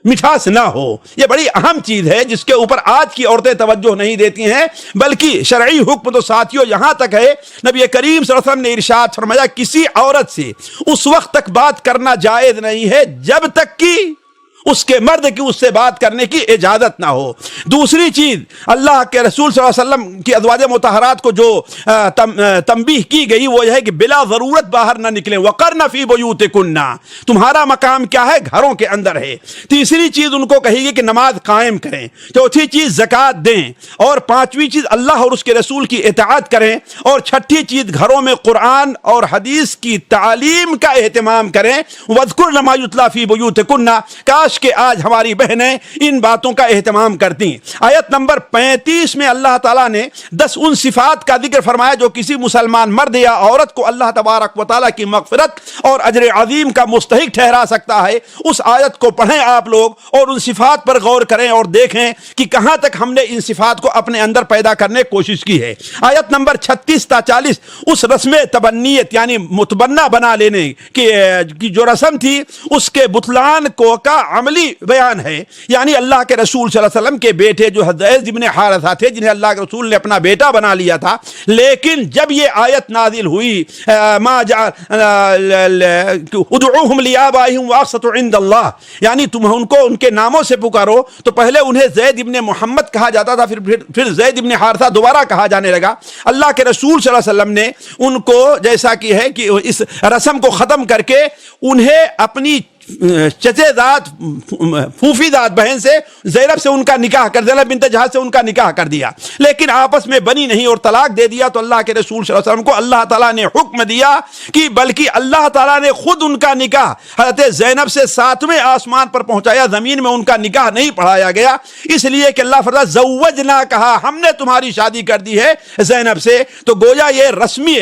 مٹھاس نہ ہو۔ یہ بڑی اہم چیز ہے جس کے اوپر آج کی عورتیں توجہ نہیں دیتی ہیں، بلکہ شرعی حکم تو ساتھیوں یہاں تک ہے، نبی کریم صلی اللہ علیہ وسلم نے ارشاد فرمایا کسی عورت سے اس وقت تک بات کرنا جائز نہیں ہے جب تک کہ اس کے مرد کی اس سے بات کرنے کی اجازت نہ ہو۔ دوسری چیز، اللہ کے رسول صلی اللہ علیہ وسلم کی ازواج مطہرات کو جو تنبیہ کی گئی وہ یہ ہے کہ بلا ضرورت باہر نہ نکلیں، وقرن فی بیوتکن، تمہارا مقام کیا ہے؟ گھروں کے اندر ہے۔ تیسری چیز ان کو کہی گئی کہ نماز قائم کریں۔ چوتھی چیز زکوٰۃ دیں، اور پانچویں چیز اللہ اور اس کے رسول کی اطاعت کریں، اور چھٹی چیز گھروں میں قرآن اور حدیث کی تعلیم کا اہتمام کریں۔ وَاذْكُرْنَ مَا يُتْلَىٰ فِي بُيُوتِكُنَّ، کاش کہ آج ہماری بہنیں ان باتوں کا اہتمام کرتی ہیں۔ آیت نمبر 35 میں اللہ تعالیٰ نے 10 ان صفات کا ذکر فرمایا جو کسی مسلمان مرد یا عورت کو اللہ تبارک و تعالیٰ کی مغفرت اور اجر عظیم کا مستحق ٹھہرا سکتا ہے۔ اس آیت کو پڑھیں آپ لوگ اور ان صفات پر غور کریں اور دیکھیں کہ کہاں تک ہم نے ان صفات کو اپنے اندر پیدا کرنے کی کوشش کی ہے۔ آیت نمبر 36 تا 40 اس رسم تبنیت یعنی متبنہ بنا لینے کی جو رسم تھی اس کے بطلان کو کا عملی بیان ہے، یعنی اللہ کے رسول صلی اللہ علیہ وسلم کے بیٹے جو زید بن حارثہ تھے جنہیں اللہ کے رسول نے اپنا بیٹا بنا لیا تھا، لیکن جب یہ آیت نازل ہوئی ادعوہم لآبائہم واقسطوا عند اللہ، یعنی تم ان کو ان کے ناموں سے پکارو، تو پہلے انہیں زید بن محمد کہا جاتا تھا، پھر زید بن حارثہ دوبارہ کہا جانے لگا۔ اللہ کے رسول صلی اللہ علیہ وسلم نے ان کو جیسا کہ ہے کہ اس رسم کو ختم کر کے انہیں اپنی چچے ذات پھوفی ذات بہن سے زینب سے ان کا نکاح کر دیا، زینب بنت جہاز سے ان کا نکاح کر دیا، لیکن آپس میں بنی نہیں اور طلاق دے دیا۔ تو اللہ کے رسول صلی اللہ علیہ وسلم کو اللہ تعالیٰ نے حکم دیا کہ بلکہ اللہ تعالیٰ نے خود ان کا نکاح حضرت زینب سے 7ویں آسمان پر پہنچایا، زمین میں ان کا نکاح نہیں پڑھایا گیا، اس لیے کہ اللہ فرماتا زوجنا، کہا ہم نے تمہاری شادی کر دی ہے زینب سے۔ تو گویا یہ رسمی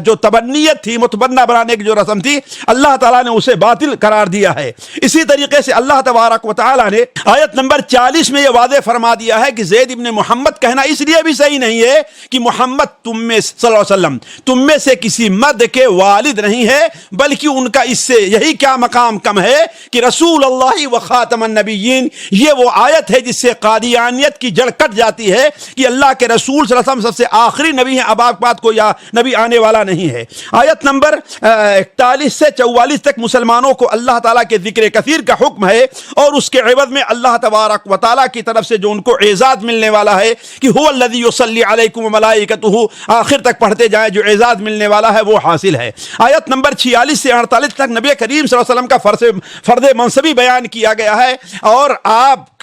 جو تبنیت تھی، متبنہ بنانے کی جو رسم تھی، اللہ تعالیٰ نے اسے باطل قرار دیا دیا ہے۔ اسی طریقے سے اللہ تبارک و تعالی نے آیت نمبر 40 میں یہ واضح فرما دیا ہے کہ زید ابن محمد کہنا اس لیے بھی صحیح نہیں ہے کہ محمد تم میں صلی اللہ علیہ وسلم تم میں سے کسی مرد کے والد نہیں ہے، بلکہ ان کا اس سے یہی کیا مقام کم ہے کہ رسول اللہ و خاتم النبیین۔ یہ وہ آیت ہے جس سے قادیانیت کی جڑ کٹ جاتی ہے کہ اللہ کے رسول صلی اللہ علیہ وسلم سب سے آخری نبی ہیں، اب آپ بات کو یا نبی آنے والا نہیں ہے۔ آیت نمبر 41 سے 44 تک مسلمانوں کو اللہ تعالیٰ کے ذکر کثیر کا حکم ہے، اور اس کے عوض میں اللہ تبارک و تعالیٰ کی طرف سے جو ان کو اعزاز ملنے والا ہے کہ هو الذی یصلی علیکم وملائکتہ، آخر تک پڑھتے جائیں، جو اعزاز ملنے والا ہے وہ حاصل ہے۔ آیت نمبر 46 سے 48 تک نبی کریم صلی اللہ علیہ وسلم کا فرض منصبی بیان کیا گیا ہے، اور آپ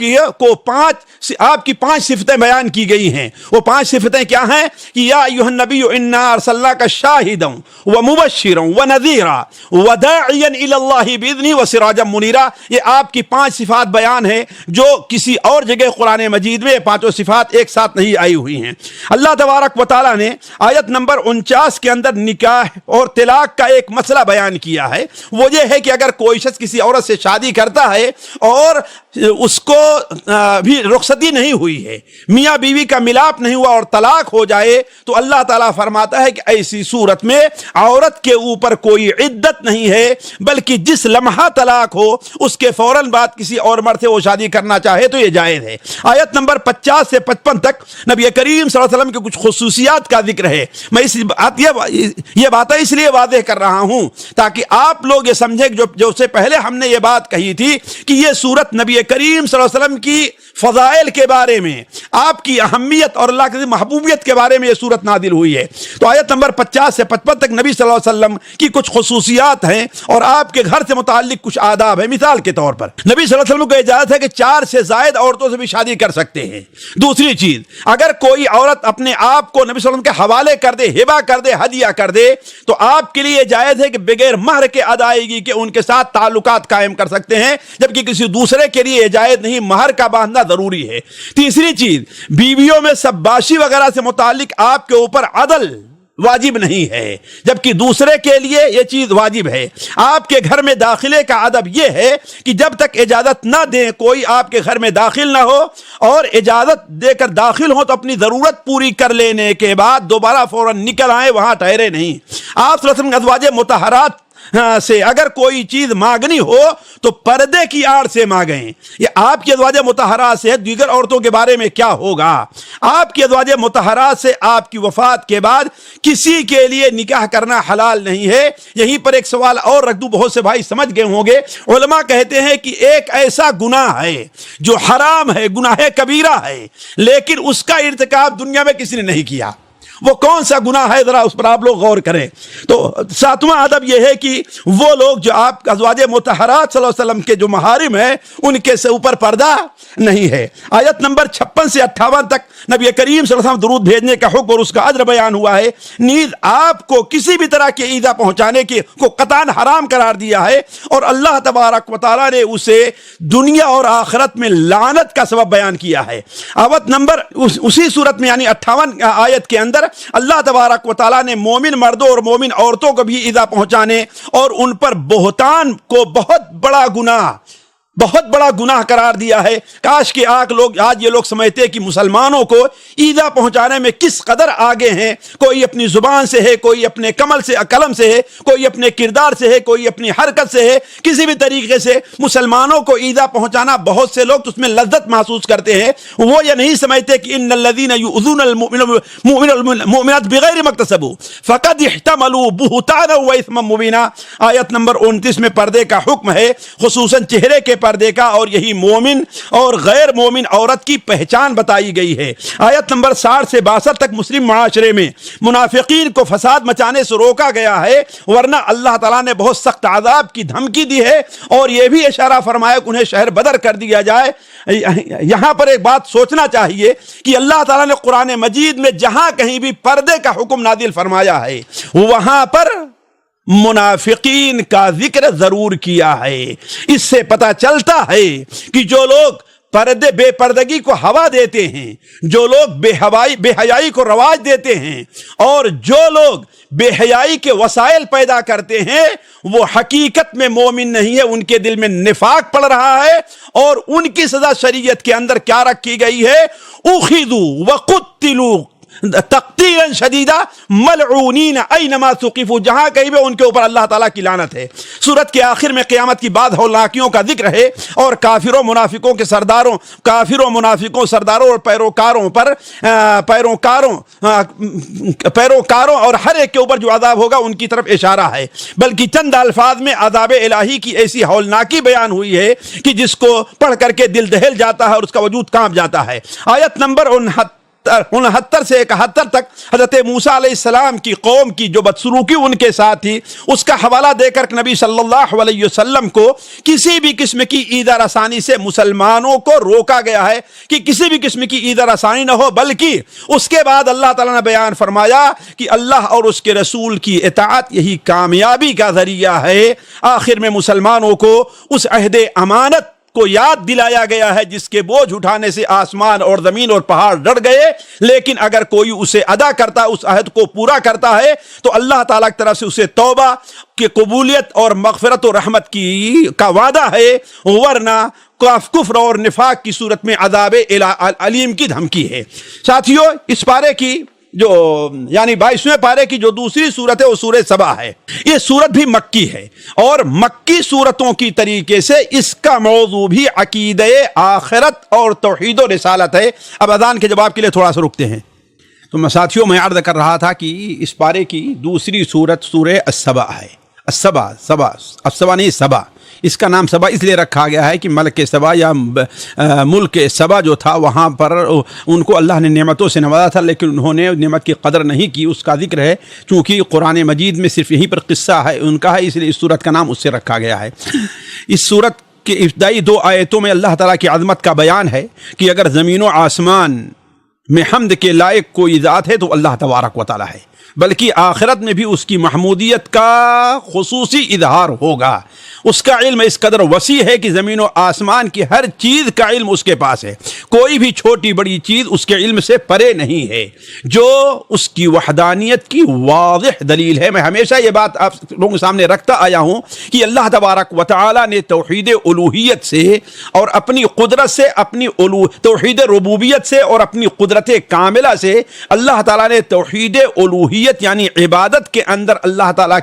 کی 5 صفتیں بیان کی گئی ہیں۔ وہ 5 صفتیں کیا ہیں کہ یا ایھا النبی انا ارسلناک شاہدا ومبشرا ونذیرا وداعیا الی اللہ باذنہ وسراجا منیرا۔ یہ آپ کی 5 صفات بیان ہیں جو کسی اور جگہ قرآن مجید میں 5 صفات ایک ساتھ نہیں آئی ہوئی ہیں۔ اللہ تبارک و تعالیٰ نے آیت نمبر 49 کے اندر نکاح اور طلاق کا ایک مسئلہ بیان کیا ہے۔ وہ یہ ہے کہ اگر کوئی شخص کسی عورت سے شادی کرتا ہے اور اس کو بھی رخصتی نہیں ہوئی ہے، میاں بیوی کا ملاپ نہیں ہوا اور طلاق ہو جائے، تو اللہ تعالیٰ فرماتا ہے کہ ایسی صورت میں عورت کے اوپر کوئی عدت نہیں ہے، بلکہ جس لمحہ طلاق ہو اس کے فوراً بعد کسی اور مرد سے وہ شادی کرنا چاہے تو یہ جائز ہے۔ آیت نمبر 50 سے 55 تک نبی کریم صلی اللہ علیہ وسلم کی کچھ خصوصیات کا ذکر ہے۔ میں یہ باتیں اس لیے واضح کر رہا ہوں تاکہ آپ لوگ یہ سمجھیں کہ جو سے پہلے ہم نے یہ بات کہی تھی کہ یہ سورت نبی کریم صلی اللہ علیہ وسلم کی فضائل کے بارے میں، آپ کی اہمیت اور اللہ کی محبوبیت کے بارے میں یہ سورت نازل ہوئی ہے۔ تو آیت نمبر 50 سے 55 تک نبی صلی اللہ علیہ وسلم کی کچھ خصوصیات ہیں اور آپ کے گھر سے متعلق کچھ آداب ہیں۔ مثال کے طور پر نبی صلی اللہ علیہ وسلم کو اجازت ہے کہ 4 سے زائد عورتوں سے بھی شادی کر سکتے ہیں۔ دوسری چیز، اگر کوئی عورت اپنے آپ کو نبی صلی اللہ علیہ وسلم کے حوالے کر دے، ہبہ کر دے، ہدیہ کر دے، تو آپ کے لیے جائز ہے کہ بغیر مہر کے ادائیگی کے ان کے ساتھ تعلقات قائم کر سکتے ہیں، جبکہ کسی دوسرے کے لیے جائز نہیں، مہر کا باندھنا ضروری ہے۔ تیسری چیز، بیویوں میں سباشی وغیرہ سے متعلق آپ کے اوپر عدل واجب نہیں ہے، جبکہ دوسرے کے لیے یہ چیز واجب ہے۔ آپ کے گھر میں داخلے کا ادب یہ ہے کہ جب تک اجازت نہ دیں کوئی آپ کے گھر میں داخل نہ ہو، اور اجازت دے کر داخل ہو تو اپنی ضرورت پوری کر لینے کے بعد دوبارہ فوراً نکل آئیں، وہاں ٹھہرے نہیں۔ آپ صلی اللہ علیہ وسلم ازواج مطہرات سے اگر کوئی چیز مانگنی ہو تو پردے کی آڑ سے مانگیں۔ یہ آپ کی ازواج مطہرات سے دیگر عورتوں کے بارے میں کیا ہوگا؟ آپ کی ازواج مطہرات سے آپ کی وفات کے بعد کسی کے لیے نکاح کرنا حلال نہیں ہے۔ یہیں پر ایک سوال اور رکھ دوں، بہت سے بھائی سمجھ گئے ہوں گے۔ علماء کہتے ہیں کہ ایک ایسا گناہ ہے جو حرام ہے، گناہ کبیرہ ہے، لیکن اس کا ارتکاب دنیا میں کسی نے نہیں کیا۔ وہ کون سا گناہ ہے، ذرا اس پر آپ لوگ غور کریں۔ تو 7واں ادب یہ ہے کہ وہ لوگ جو آپ ازواج مطہرات صلی اللہ علیہ وسلم کے جو محارم ہیں ان کے سے اوپر پردہ نہیں ہے۔ آیت نمبر 56 سے 58 تک نبی کریم صلی اللہ علیہ وسلم درود بھیجنے کا حکم اور اس کا اجر بیان ہوا ہے۔ نیز آپ کو کسی بھی طرح کے ایذا پہنچانے کی کو قطعاً حرام قرار دیا ہے، اور اللہ تبارک و تعالیٰ نے اسے دنیا اور آخرت میں لعنت کا سبب بیان کیا ہے۔ آیت نمبر اسی صورت میں یعنی 58 آیت کے اندر اللہ تبارک و تعالیٰ نے مومن مردوں اور مومن عورتوں کو بھی ایذا پہنچانے اور ان پر بہتان کو بہت بڑا گناہ قرار دیا ہے۔ کاش کہ آج یہ لوگ سمجھتے ہیں کہ مسلمانوں کو ایذا پہنچانے میں کس قدر آگے ہیں۔ کوئی اپنی زبان سے ہے، کوئی اپنے قلم سے ہے، کوئی اپنے کردار سے ہے، کوئی اپنی حرکت سے ہے، کسی بھی طریقے سے مسلمانوں کو ایذا پہنچانا بہت سے لوگ اس میں لذت محسوس کرتے ہیں۔ وہ یہ نہیں سمجھتے کہ ان الذین یؤذون المؤمنات بغیر ما اکتسبوا فقد احتملوا بہتانا و اثما مبینا۔ آیت نمبر 29 میں پردے کا حکم ہے، خصوصاً چہرے کے پردے کا، اور یہی مومن اور غیر مومن عورت کی پہچان بتائی گئی ہے۔ آیت نمبر 60 سے 62 تک مسلم معاشرے میں منافقین کو فساد مچانے سے روکا گیا ہے، ورنہ اللہ تعالیٰ نے بہت سخت عذاب کی دھمکی دی ہے، اور یہ بھی اشارہ فرمایا کہ انہیں شہر بدر کر دیا جائے۔ یہاں پر ایک بات سوچنا چاہیے کہ اللہ تعالیٰ نے قرآن مجید میں جہاں کہیں بھی پردے کا حکم نازل فرمایا ہے وہاں پر منافقین کا ذکر ضرور کیا ہے۔ اس سے پتہ چلتا ہے کہ جو لوگ پردے بے پردگی کو ہوا دیتے ہیں، جو لوگ بے حیائی کو رواج دیتے ہیں، اور جو لوگ بے حیائی کے وسائل پیدا کرتے ہیں، وہ حقیقت میں مومن نہیں ہے، ان کے دل میں نفاق پڑ رہا ہے۔ اور ان کی سزا شریعت کے اندر کیا رکھی گئی ہے؟ اخذوا وقتلوا تقتیلا شدیدہ ملعونین اینما ثقفوا، جہاں کہیں بھی ان کے اوپر اللہ تعالیٰ کی لعنت ہے۔ سورت کے آخر میں قیامت کی بعد ہولناکیوں کا ذکر ہے، اور کافروں منافقوں سرداروں اور پیروکاروں اور ہر ایک کے اوپر جو عذاب ہوگا ان کی طرف اشارہ ہے، بلکہ چند الفاظ میں عذاب الہی کی ایسی ہولناکی بیان ہوئی ہے کہ جس کو پڑھ کر کے دل دہل جاتا ہے اور اس کا وجود کانپ جاتا ہے۔ آیت نمبر 69 سے 71 تک حضرت موسیٰ علیہ السلام کی قوم کی جو بدسلوکی ان کے ساتھ تھی، اس کا حوالہ دے کر نبی صلی اللہ علیہ وسلم کو کسی بھی قسم کی ایذا رسانی سے مسلمانوں کو روکا گیا ہے کہ کسی بھی قسم کی ایذا رسانی نہ ہو، بلکہ اس کے بعد اللہ تعالیٰ نے بیان فرمایا کہ اللہ اور اس کے رسول کی اطاعت یہی کامیابی کا ذریعہ ہے۔ آخر میں مسلمانوں کو اس عہد امانت کو یاد دلایا گیا ہے جس کے بوجھ اٹھانے سے آسمان اور زمین اور پہاڑ ڈر گئے، لیکن اگر کوئی اسے ادا کرتا، اس عہد کو پورا کرتا ہے، تو اللہ تعالیٰ کی طرف سے اسے توبہ کی قبولیت اور مغفرت و رحمت کا وعدہ ہے، ورنہ کفر اور نفاق کی صورت میں عذاب علیم کی دھمکی ہے۔ ساتھیو، اس پارے کی جو یعنی 22ویں پارے کی جو دوسری صورت ہے وہ سورہ سبا ہے۔ یہ صورت بھی مکی ہے، اور مکی صورتوں کی طریقے سے اس کا موضوع بھی عقیدہ آخرت اور توحید و رسالت ہے۔ اب اذان کے جواب کے لیے تھوڑا سا رکتے ہیں۔ تو ساتھیوں، میں عرض کر رہا تھا کہ اس پارے کی دوسری صورت سورہ السبا ہے۔ السبا نہیں، سبا۔ اس کا نام سبا اس لیے رکھا گیا ہے کہ ملک سبا یا ملک سبا جو تھا، وہاں پر ان کو اللہ نے نعمتوں سے نوازا تھا، لیکن انہوں نے نعمت کی قدر نہیں کی، اس کا ذکر ہے۔ چونکہ قرآن مجید میں صرف یہیں پر قصہ ہے ان کا ہے، اس لیے اس صورت کا نام اس سے رکھا گیا ہے۔ اس صورت کے ابتدائی 2 آیتوں میں اللہ تعالیٰ کی عظمت کا بیان ہے کہ اگر زمین و آسمان میں حمد کے لائق کوئی ذات ہے تو اللہ تبارک و تعالیٰ ہے، بلکہ آخرت میں بھی اس کی محمودیت کا خصوصی اظہار ہوگا۔ اس کا علم اس قدر وسیع ہے کہ زمین و آسمان کی ہر چیز کا علم اس کے پاس ہے، کوئی بھی چھوٹی بڑی چیز اس کے علم سے پرے نہیں ہے، جو اس کی وحدانیت کی واضح دلیل ہے۔ میں ہمیشہ یہ بات آپ لوگوں کے سامنے رکھتا آیا ہوں کہ اللہ تبارک و تعالی نے توحید الوہیت سے اور اپنی قدرت سے، توحید ربوبیت سے اور اپنی قدرت کاملہ سے، اللہ تعالیٰ نے توحید الوہیت یعنی عبادت کے اندر اللہ تعالیٰ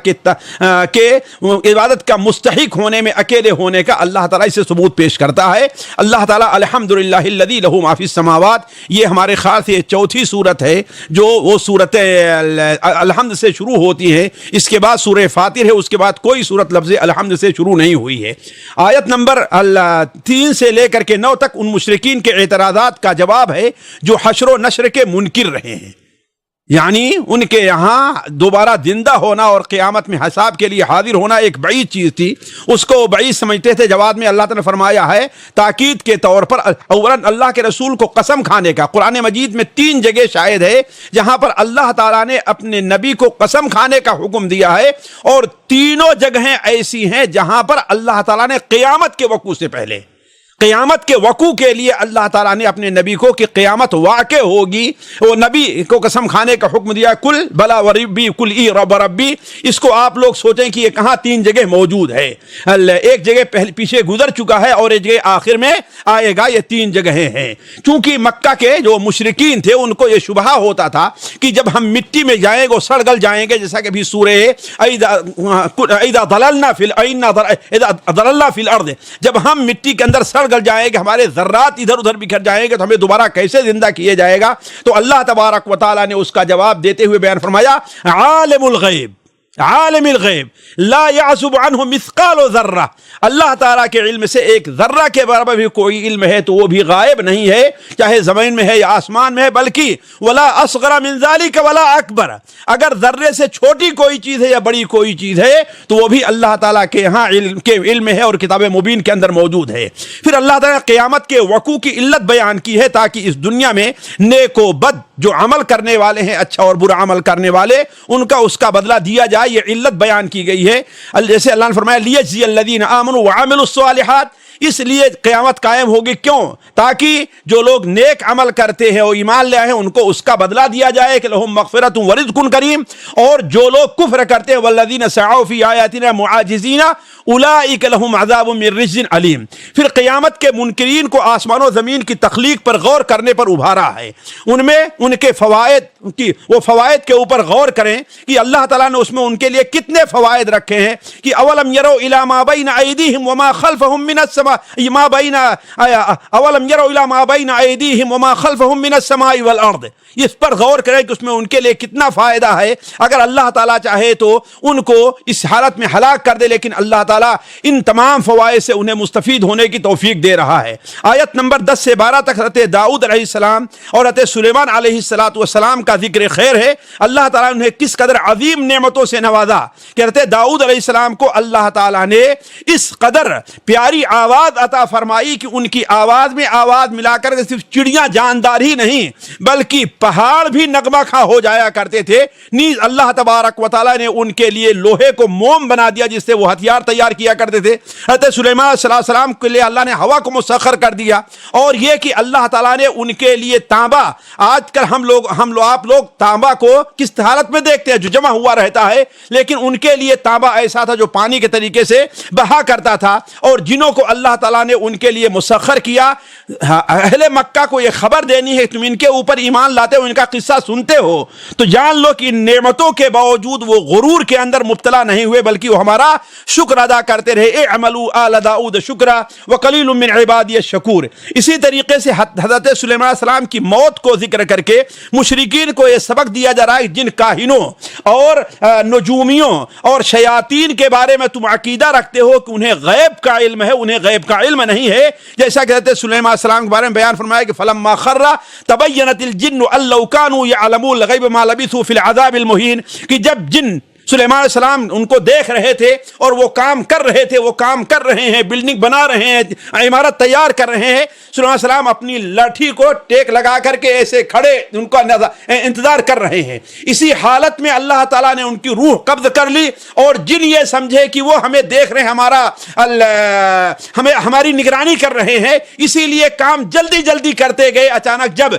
کے عبادت کا مستحق ہونے میں، اکیلے ہونے کا اللہ تعالیٰ اسے ثبوت پیش کرتا ہے۔ اللہ تعالیٰ الحمدللہ الذی لہ ما فی السماوات، یہ ہمارے خیال سے چوتھی صورت ہے جو وہ صورت الحمد سے شروع ہوتی ہے۔ اس کے بعد سورہ فاطر ہے، اس کے بعد کوئی صورت لفظ الحمد سے شروع نہیں ہوئی ہے۔ آیت نمبر 3 سے لے کر کے 9 تک ان مشرکین کے اعتراضات کا جواب ہے جو حشر و نشر کے منکر رہے ہیں، یعنی ان کے یہاں دوبارہ زندہ ہونا اور قیامت میں حساب کے لیے حاضر ہونا ایک بعید چیز تھی، اس کو بعید سمجھتے تھے۔ جواب میں اللہ تعالیٰ نے فرمایا ہے تاکید کے طور پر، اولاً اللہ کے رسول کو قسم کھانے کا۔ قرآن مجید میں 3 جگہ شاہد ہے جہاں پر اللہ تعالیٰ نے اپنے نبی کو قسم کھانے کا حکم دیا ہے، اور تینوں جگہیں ایسی ہیں جہاں پر اللہ تعالیٰ نے قیامت کے وقوع سے پہلے، قیامت کے وقوع کے لیے اللہ تعالیٰ نے اپنے نبی کو کہ قیامت واقع ہوگی، وہ نبی کو قسم کھانے کا حکم دیا۔ کل بلا وربی کل ای رب ربی، اس کو آپ لوگ سوچیں کہ یہ کہاں 3 جگہ موجود ہے۔ ایک جگہ پیچھے گزر چکا ہے اور ایک جگہ آخر میں آئے گا، یہ 3 جگہیں ہیں۔ چونکہ مکہ کے جو مشرکین تھے ان کو یہ شبہ ہوتا تھا کہ جب ہم مٹی میں جائیں گے سڑ گل جائیں گے، جیسا کہ ابھی سورہ اذا ضللنا فی الارض، جب ہم مٹی کے اندر سڑ گل جائیں گے، ہمارے ذرات ادھر ادھر بکھر جائیں گے، تو ہمیں دوبارہ کیسے زندہ کیے جائے گا؟ تو اللہ تبارک و تعالیٰ نے اس کا جواب دیتے ہوئے بیان فرمایا عالم الغیب لا يعزب عنہ مثقال ذرہ، اللہ تعالیٰ کے علم سے ایک ذرہ کے برابر بھی کوئی علم ہے تو وہ بھی غائب نہیں ہے، چاہے زمین میں ہے یا آسمان میں ہے، بلکہ ولا اصغر من ذلک ولا اکبر، اگر ذرے سے چھوٹی کوئی چیز ہے یا بڑی کوئی چیز ہے تو وہ بھی اللہ تعالیٰ کے ہاں علم ہے اور کتاب مبین کے اندر موجود ہے۔ پھر اللہ تعالیٰ نے قیامت کے وقوع کی علت بیان کی ہے تاکہ اس دنیا میں نیک و بد جو عمل کرنے والے ہیں، اچھا اور برا عمل کرنے والے، ان کا اس کا بدلہ دیا جائے، یہ علت بیان کی گئی ہے۔ جیسے اللہ نے فرمایا لیجزی الذین آمنوا وعملوا الصالحات، اس لیے قیامت قائم ہوگی. کیوں؟ تاکہ جو لوگ نیک عمل کرتے ہیں اور ایمان لے آئے ہیں ان کو اس کا بدلہ دیا جائے کہ لہم مغفرۃ و رزق کریم، اور جو لوگ کفر کرتے ہیں والذین سعوا فی آیاتنا معاجزین اولئک لہم عذاب من رجز علیم. پھر قیامت کے منکرین کو آسمان و زمین کی تخلیق پر غور کرنے پر ابھارا ہے. ان میں ان کے فوائد کی، وہ فوائد کے اوپر غور کریں کہ اللہ تعالیٰ نے اس میں ان کے لیے کتنے فوائد رکھے ہیں. کہ اولم یروا الی ما بین ایدیہم وما خلفہم من السماء ما بین اولم یروا الی ما بین ایدیہم وما خلفہم من السماء والارض. اس پر غور کریں کہ اس میں ان کے لیے کتنا فائدہ ہے. اگر اللہ تعالیٰ چاہے تو ان کو اس حالت میں ہلاک کر دے، لیکن اللہ تعالیٰ ان تمام فوائد سے انہیں مستفید ہونے کی توفیق دے رہا ہے. آیت نمبر 10 سے 12 تک حضرت داؤد علیہ السلام اور حضرت سلیمان علیہ السلام کا ذکر خیر ہے. اللہ تعالیٰ نے انہیں کس قدر عظیم نعمتوں سے نوازا کہ حضرت داؤد علیہ السلام کو اللہ تعالیٰ نے اس قدر پیاری آواز عطا فرمائی کہ ان کی آواز میں آواز ملا کر صرف چڑیاں جاندار ہی نہیں بلکہ پہاڑ بھی نغمہ خواں ہو جایا کرتے تھے. نیز اللہ تبارک و تعالیٰ نے ان کے لیے لوہے کو موم بنا دیا جس سے وہ ہتھیار تیار کیا کرتے تھے. حضرت سلیمان صلی اللہ علیہ وسلم کے لیے اللہ نے ہوا کو مسخر کر دیا. اور یہ کہ اللہ تعالیٰ نے ان کے لیے تانبا، آج کل ہم لوگ آپ لوگ تانبا کو کس حالت میں دیکھتے ہیں؟ جو جمع ہوا رہتا ہے، لیکن ان کے لیے تانبا ایسا تھا جو پانی کے طریقے سے بہا کرتا تھا. اور جنوں کو اللہ تعالیٰ نے ان کے لیے مسخر کیا. اہل مکہ کو یہ خبر دینی ہے تم ان کے اوپر ایمان لاتے ہو، ان کا قصہ سنتے ہو تو جان لو کہ ان نعمتوں کے باوجود وہ غرور کے اندر مبتلا نہیں ہوئے بلکہ وہ ہمارا شکر ادا کرتے رہے. اعملوا آل داؤد شکرا وقلیل من عبادی الشکور. اسی طریقے سے حضرت سلیمان علیہ السلام کی موت کو ذکر کر کے مشرکین کو یہ سبق دیا جا رہا ہے جن کاہنوں اور نجومیوں اور شیاطین کے بارے میں تم عقیدہ رکھتے ہو کہ انہیں غیب کا علم ہے، انہیں غیب کا علم نہیں ہے. جیسا کہ حضرت سلیمان علیہ السلام کے بارے میں بیان فرمایا کہ فلما خر تبینت الجن ان لو كانوا يعلمون الغیب ما لبثوا في العذاب المهین. کہ جب جن سلیمان علیہ السلام ان کو دیکھ رہے تھے اور وہ کام کر رہے تھے، وہ کام کر رہے ہیں، بلڈنگ بنا رہے ہیں، عمارت تیار کر رہے ہیں، سلیمان علیہ السلام اپنی لاٹھی کو ٹیک لگا کر کے ایسے کھڑے ان کا انتظار کر رہے ہیں. اسی حالت میں اللہ تعالیٰ نے ان کی روح قبض کر لی اور جن یہ سمجھے کہ وہ ہمیں دیکھ رہے ہیں، ہماری نگرانی کر رہے ہیں، اسی لیے کام جلدی جلدی کرتے گئے. اچانک جب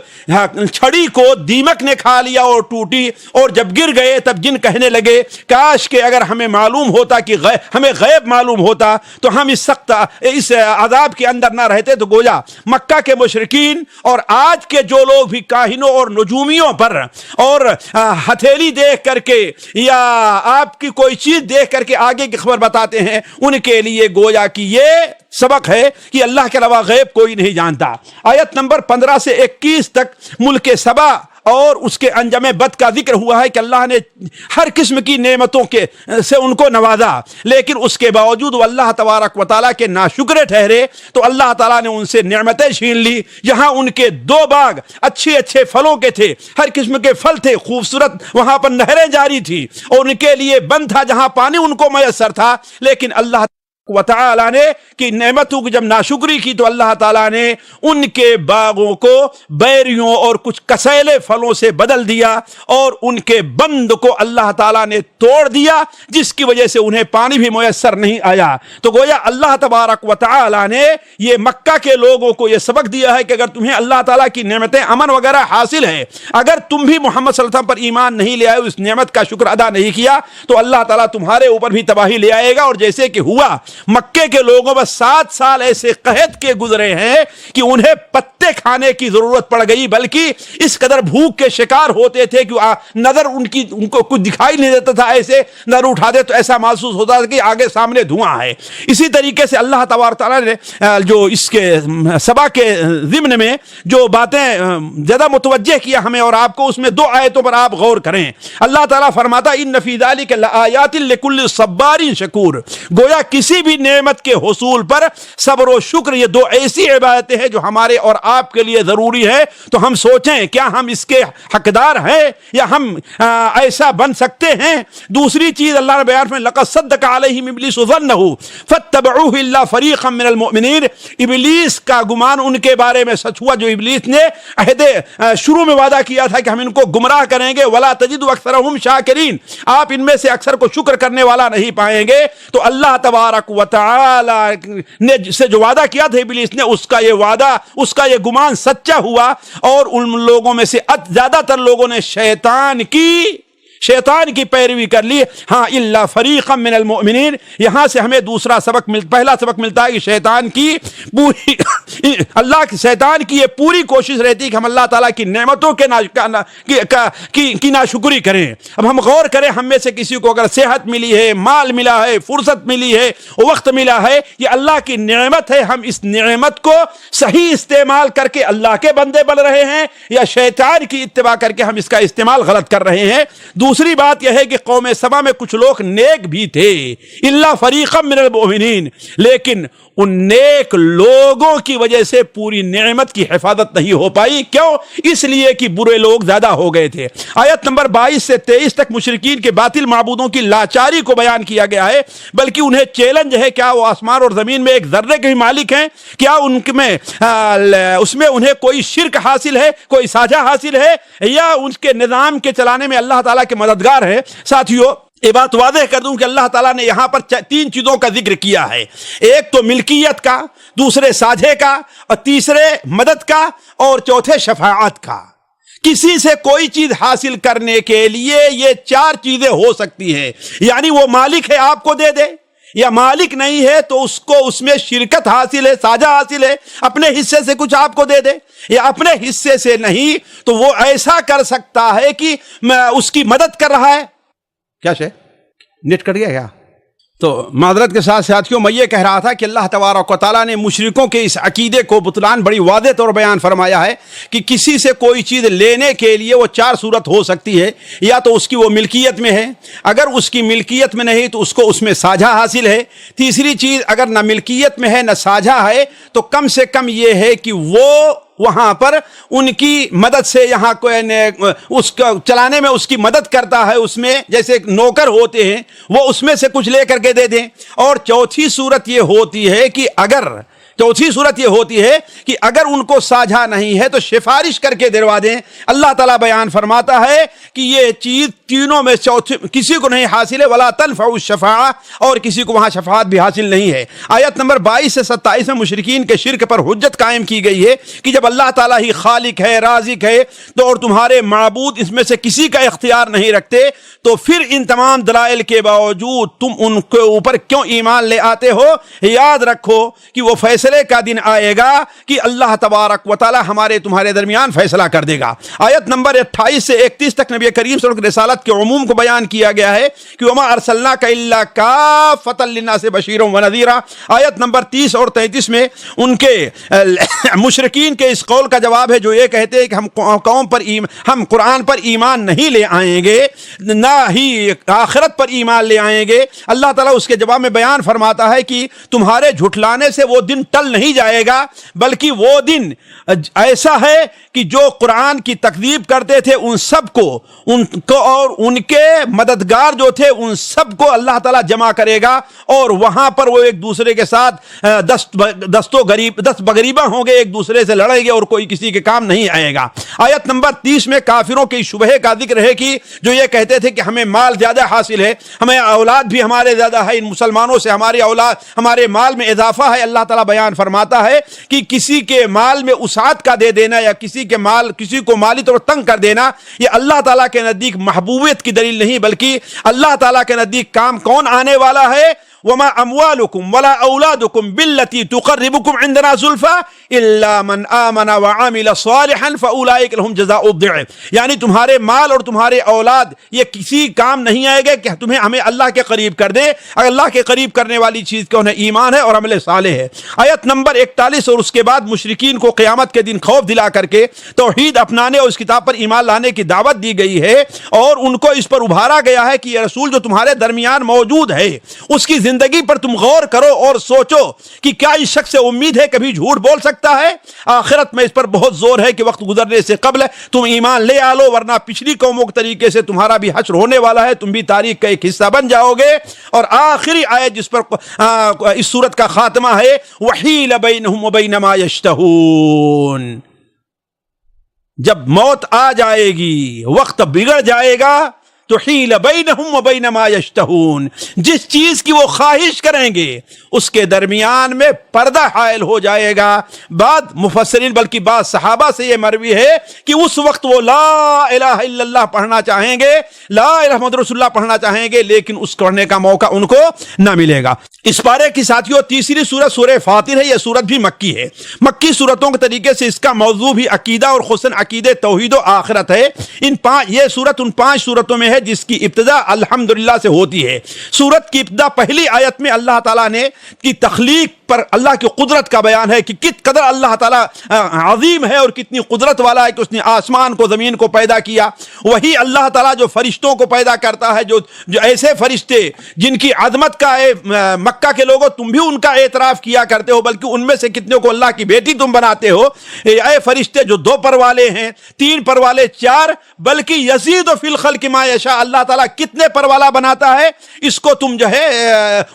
چھڑی کو دیمک نے کھا لیا اور ٹوٹی اور جب گر گئے تب جن کہنے لگے کاش کہ اگر ہمیں معلوم ہوتا کہ ہمیں غیب معلوم ہوتا تو ہم اس عذاب کے اندر نہ رہتے. تو گویا مکہ کے مشرکین اور آج کے جو لوگ بھی کاہنوں اور نجومیوں پر اور ہتھیلی دیکھ کر کے یا آپ کی کوئی چیز دیکھ کر کے آگے کی خبر بتاتے ہیں، ان کے لیے گویا کہ یہ سبق ہے کہ اللہ کے علاوہ غیب کوئی نہیں جانتا. آیت نمبر 15 سے 21 تک ملک سبا اور اس کے انجام بد کا ذکر ہوا ہے کہ اللہ نے ہر قسم کی نعمتوں سے ان کو نوازا، لیکن اس کے باوجود وہ اللہ تبارک و تعالیٰ کے ناشکرے ٹھہرے تو اللہ تعالیٰ نے ان سے نعمتیں چھین لی. جہاں ان کے 2 باغ اچھے پھلوں کے تھے، ہر قسم کے پھل تھے، خوبصورت وہاں پر نہریں جاری تھی اور ان کے لیے بند تھا جہاں پانی ان کو میسر تھا، لیکن اللہ و تعالیٰ نے کہ نعمتوں کی جب ناشکری کی تو اللہ تعالیٰ نے ان کے باغوں کو بیریوں اور کچھ کسیلے پھلوں سے بدل دیا اور ان کے بند کو اللہ تعالیٰ نے توڑ دیا جس کی وجہ سے انہیں پانی بھی میسر نہیں آیا. تو گویا اللہ تبارک و تعالیٰ نے یہ مکہ کے لوگوں کو یہ سبق دیا ہے کہ اگر تمہیں اللہ تعالیٰ کی نعمتیں امن وغیرہ حاصل ہے، اگر تم بھی محمد صلی اللہ علیہ وسلم پر ایمان نہیں لے آئے، اس نعمت کا شکر ادا نہیں کیا تو اللہ تعالیٰ تمہارے اوپر بھی تباہی لے آئے گا. اور جیسے کہ ہوا مکے کے لوگوں میں 7 سال ایسے قحط کے گزرے ہیں کہ انہیں پتے کھانے کی ضرورت پڑ گئی، بلکہ اس قدر بھوک کے شکار ہوتے تھے کہ نظر ان کو کچھ دکھائی نہیں دیتا تھا. ایسے نظر اٹھا دے تو ایسا محسوس ہوتا تھا کہ آگے سامنے دھواں ہے. اسی طریقے سے اللہ تبارک تعالیٰ نے جو اس کے سبا کے ضمن میں جو باتیں زیادہ متوجہ کیا ہمیں اور آپ کو، اس میں 2 آیتوں پر آپ غور کریں. اللہ تعالیٰ فرماتا ان فی ذلک لآیات لکل صبار شکور. گویا کسی بھی نعمت کے حصول پر صبر و شکر یہ 2 ایسی عبادتیں ہیں جو ہمارے اور آپ کے لیے ضروری ہے. تو ہم سوچیں کیا ہم اس کے حقدار ہیں یا ہم ایسا بن سکتے ہیں. دوسری چیز اللہ نے بیان میں لقد صدق علیہم ابلیس ظنہ فاتبعوہ الا فریقا من المؤمنین. ابلیس کا گمان ان کے بارے میں سچ ہوا جو ابلیس نے عہد شروع میں وعدہ کیا تھا کہ ہم ان کو گمراہ کریں گے. ولا تجد اکثرهم شاکرین. آپ ان میں سے اکثر کو شکر کرنے والا نہیں پائیں گے. تو اللہ تبارک و تعالی نے سے جو وعدہ کیا تھا ابلیس نے، اس کا یہ وعدہ، اس کا یہ گمان سچا ہوا، اور ان لوگوں میں سے زیادہ تر لوگوں نے شیطان کی پیروی کر لی. ہاں الا فریقا من المؤمنین، یہاں سے ہمیں دوسرا سبق پہلا سبق ملتا ہے کہ شیطان کی یہ پوری کوشش رہتی ہے کہ ہم اللہ تعالیٰ کی نعمتوں کی ناشکری کریں. اب ہم غور کریں، ہم میں سے کسی کو اگر صحت ملی ہے، مال ملا ہے، فرصت ملی ہے، وقت ملا ہے، یہ اللہ کی نعمت ہے، ہم اس نعمت کو صحیح استعمال کر کے اللہ کے بندے بن رہے ہیں یا شیطان کی اتباع کر کے ہم اس کا استعمال غلط کر رہے ہیں. دوسری بات یہ ہے کہ قوم سبا میں کچھ لوگ نیک بھی تھے، الا فریقا من المؤمنین، لیکن ان نیک لوگوں کی وجہ سے پوری نعمت کی حفاظت نہیں ہو پائی. کیوں؟ اس لیے کہ برے لوگ زیادہ ہو گئے تھے. آیت نمبر 22 سے 23 تک مشرکین کے باطل معبودوں کی لاچاری کو بیان کیا گیا ہے، بلکہ انہیں چیلنج ہے، کیا وہ آسمان اور زمین میں ایک ذرے کے بھی مالک ہیں؟ کیا اس میں انہیں کوئی شرک حاصل ہے، کوئی ساجھا حاصل ہے، یا ان کے نظام کے چلانے میں اللہ تعالیٰ کے مددگار ہیں؟ ساتھیو، یہ بات واضح کر دوں کہ اللہ تعالیٰ نے یہاں پر 3 چیزوں کا ذکر کیا ہے. ایک تو ملکیت کا، دوسرے ساجھے کا، اور تیسرے مدد کا، اور چوتھے شفاعت کا. کسی سے کوئی چیز حاصل کرنے کے لیے یہ 4 چیزیں ہو سکتی ہیں. یعنی وہ مالک ہے، آپ کو دے دے، یا مالک نہیں ہے تو اس کو اس میں شرکت حاصل ہے، ساجھا حاصل ہے، اپنے حصے سے کچھ آپ کو دے دے، یا اپنے حصے سے نہیں تو وہ ایسا کر سکتا ہے کہ اس کی مدد کر رہا ہے. کیا نیٹ کٹ گیا کیا؟ تو معذرت کے ساتھ ساتھیوں، میں یہ کہہ رہا تھا کہ اللہ تبارک و تعالیٰ نے مشرکوں کے اس عقیدے کو بطلان بڑی واضح طور بیان فرمایا ہے کہ کسی سے کوئی چیز لینے کے لیے وہ 4 صورت ہو سکتی ہے. یا تو اس کی وہ ملکیت میں ہے، اگر اس کی ملکیت میں نہیں تو اس کو اس میں ساجھا حاصل ہے. تیسری چیز، اگر نہ ملکیت میں ہے نہ ساجھا ہے تو کم سے کم یہ ہے کہ وہ وہاں پر ان کی مدد سے یہاں اس کو چلانے میں اس کی مدد کرتا ہے، اس میں جیسے نوکر ہوتے ہیں وہ اس میں سے کچھ لے کر کے دے دیں. اور چوتھی صورت یہ ہوتی ہے کہ اگر ان کو ساجھا نہیں ہے تو سفارش کر کے دلوا دیں. اللہ تعالیٰ بیان فرماتا ہے کہ یہ چیز تینوں میں کسی کو نہیں حاصل ہے، ولا تنفع الشفاعہ، اور کسی کو وہاں شفاعت بھی حاصل نہیں ہے. آیت نمبر 22 سے 27 میں مشرکین کے شرک پر حجت قائم کی گئی ہے کہ جب اللہ تعالیٰ ہی خالق ہے، رازق ہے، تو اور تمہارے معبود اس میں سے کسی کا اختیار نہیں رکھتے، تو پھر ان تمام دلائل کے باوجود تم ان کے اوپر کیوں ایمان لے آتے ہو؟ یاد رکھو کہ وہ فیصلے کا دن آئے گا کہ اللہ تبارک و تعالی ہمارے تمہارے درمیان فیصلہ کر دے گا. آیت نمبر 28 سے 31 تک نبی کریم صلی اللہ علیہ وسلم کی رسالت کے عموم کو بیان کیا گیا ہے کہ وما ارسلناک الا کافۃ للناس بشیرا ونذیرا. آیت نمبر 30 اور 33 میں ان کے مشرکین کے اس قول کا جواب ہے جو یہ کہتے ہیں کہ ہم قرآن پر ایمان نہیں لے آئیں گے، نہ ہی آخرت پر ایمان لے آئیں گے. اللہ تعالیٰ اس کے جواب میں بیان فرماتا ہے کہ تمہارے جھٹلانے سے وہ دن ٹل نہیں جائے گا، بلکہ وہ دن ایسا ہے کہ جو قرآن کی تکذیب کرتے تھے ان سب کو اور ان کے مددگار جو تھے ان سب کو اللہ تعالیٰ جمع کرے گا، اور وہاں پر وہ ایک دوسرے کے ساتھ دست بغریبہ ہوں گے، ایک دوسرے سے لڑیں گے اور کوئی کسی کے کام نہیں آئے گا. آیت نمبر 30 میں کافروں کے شبہے کا ذکر ہے کہ جو یہ کہتے تھے کہ ہمیں مال زیادہ حاصل ہے، ہمیں اولاد بھی ہمارے زیادہ ہے، ان مسلمانوں سے ہمارے مال میں اضافہ ہے. اللہ تعالیٰ بیان فرماتا ہے کہ کسی کے مال میں وسعت کا دے دینا یا کسی کو مالی طور پر تنگ کر دینا یہ اللہ تعالیٰ کے نزدیک محبوبیت کی دلیل نہیں، بلکہ اللہ تعالیٰ کے نزدیک کام کون آنے والا ہے؟ وما اموالکم ولا اولادکم باللتی تقربکم عندنا زلفا الا من آمن وعمل صالحا فاولئک لهم جزاء الضعف. یعنی تمہارے مال اور تمہارے اولاد یہ کسی کام نہیں آئے گا کہ تمہیں ہمیں اللہ کے قریب کر دے، اگر اللہ کے قریب کرنے والی چیز کون ہے؟ ایمان ہے اور عمل صالح ہے. آیت نمبر 41 اور اس کے بعد مشرکین کو قیامت کے دن خوف دلا کر کے توحید اپنانے اور اس کتاب پر ایمان لانے کی دعوت دی گئی ہے، اور ان کو اس پر ابھارا گیا ہے کہ یہ رسول جو تمہارے درمیان موجود ہے اس کی زندگی پر تم غور کرو اور سوچو کہ کیا اس شخص سے امید ہے کبھی جھوٹ بول سکتا ہے؟ آخرت میں اس پر بہت زور ہے کہ وقت گزرنے سے قبل تم ایمان لے آلو، ورنہ پچھلی قوموں کے طریقے سے تمہارا بھی حشر ہونے والا ہے، تم بھی تاریخ کا ایک حصہ بن جاؤ گے. اور آخری آیت جس پر اس سورت کا خاتمہ ہے وحیل بینہم وبین ما یشتہون. جب موت آ جائے گی، وقت بگڑ جائے گا، تحیل بینہم وبین ما یشتہون، جس چیز کی وہ خواہش کریں گے اس کے درمیان میں پردہ حائل ہو جائے گا۔ بعد مفسرین بلکہ بعض صحابہ سے یہ مروی ہے کہ اس وقت وہ لا الہ الا اللہ پڑھنا چاہیں گے، لا الہ محمد رسول اللہ پڑھنا چاہیں گے، لیکن اس پڑھنے کا موقع ان کو نہ ملے گا۔ اس پارے کی ساتھیوں تیسری سورت سورہ فاطر ہے۔ یہ سورت بھی مکی ہے۔ مکی سورتوں کے طریقے سے اس کا موضوع بھی عقیدہ اور خصوصاً عقیدہ توحید و آخرت ہے۔ یہ سورت ان 5 سورتوں میں ہے جس کی ابتدا الحمدللہ سے ہوتی ہے۔ سورت کی ابتدا پہلی آیت میں اللہ تعالیٰ نے کی تخلیق پر اللہ کی قدرت کا بیان ہے کہ کت قدر اللہ تعالیٰ عظیم ہے اور کتنی قدرت والا ہے کہ اس نے آسمان کو زمین کو پیدا کیا۔ وہی اللہ تعالیٰ جو فرشتوں کو پیدا کرتا ہے، جو ایسے فرشتے جن کی عظمت کا مکہ کے لوگوں تم بھی ان کا اعتراف کیا کرتے ہو، بلکہ ان میں سے کتنے کو اللہ کی بیٹی تم بناتے ہو۔ اے فرشتے جو 2 پر والے ہیں، 3 پر والے، 4، بلکہ یزید فی الخلق ما یشاء، اللہ تعالیٰ کتنے پر والا بناتا ہے اس کو تم جو ہے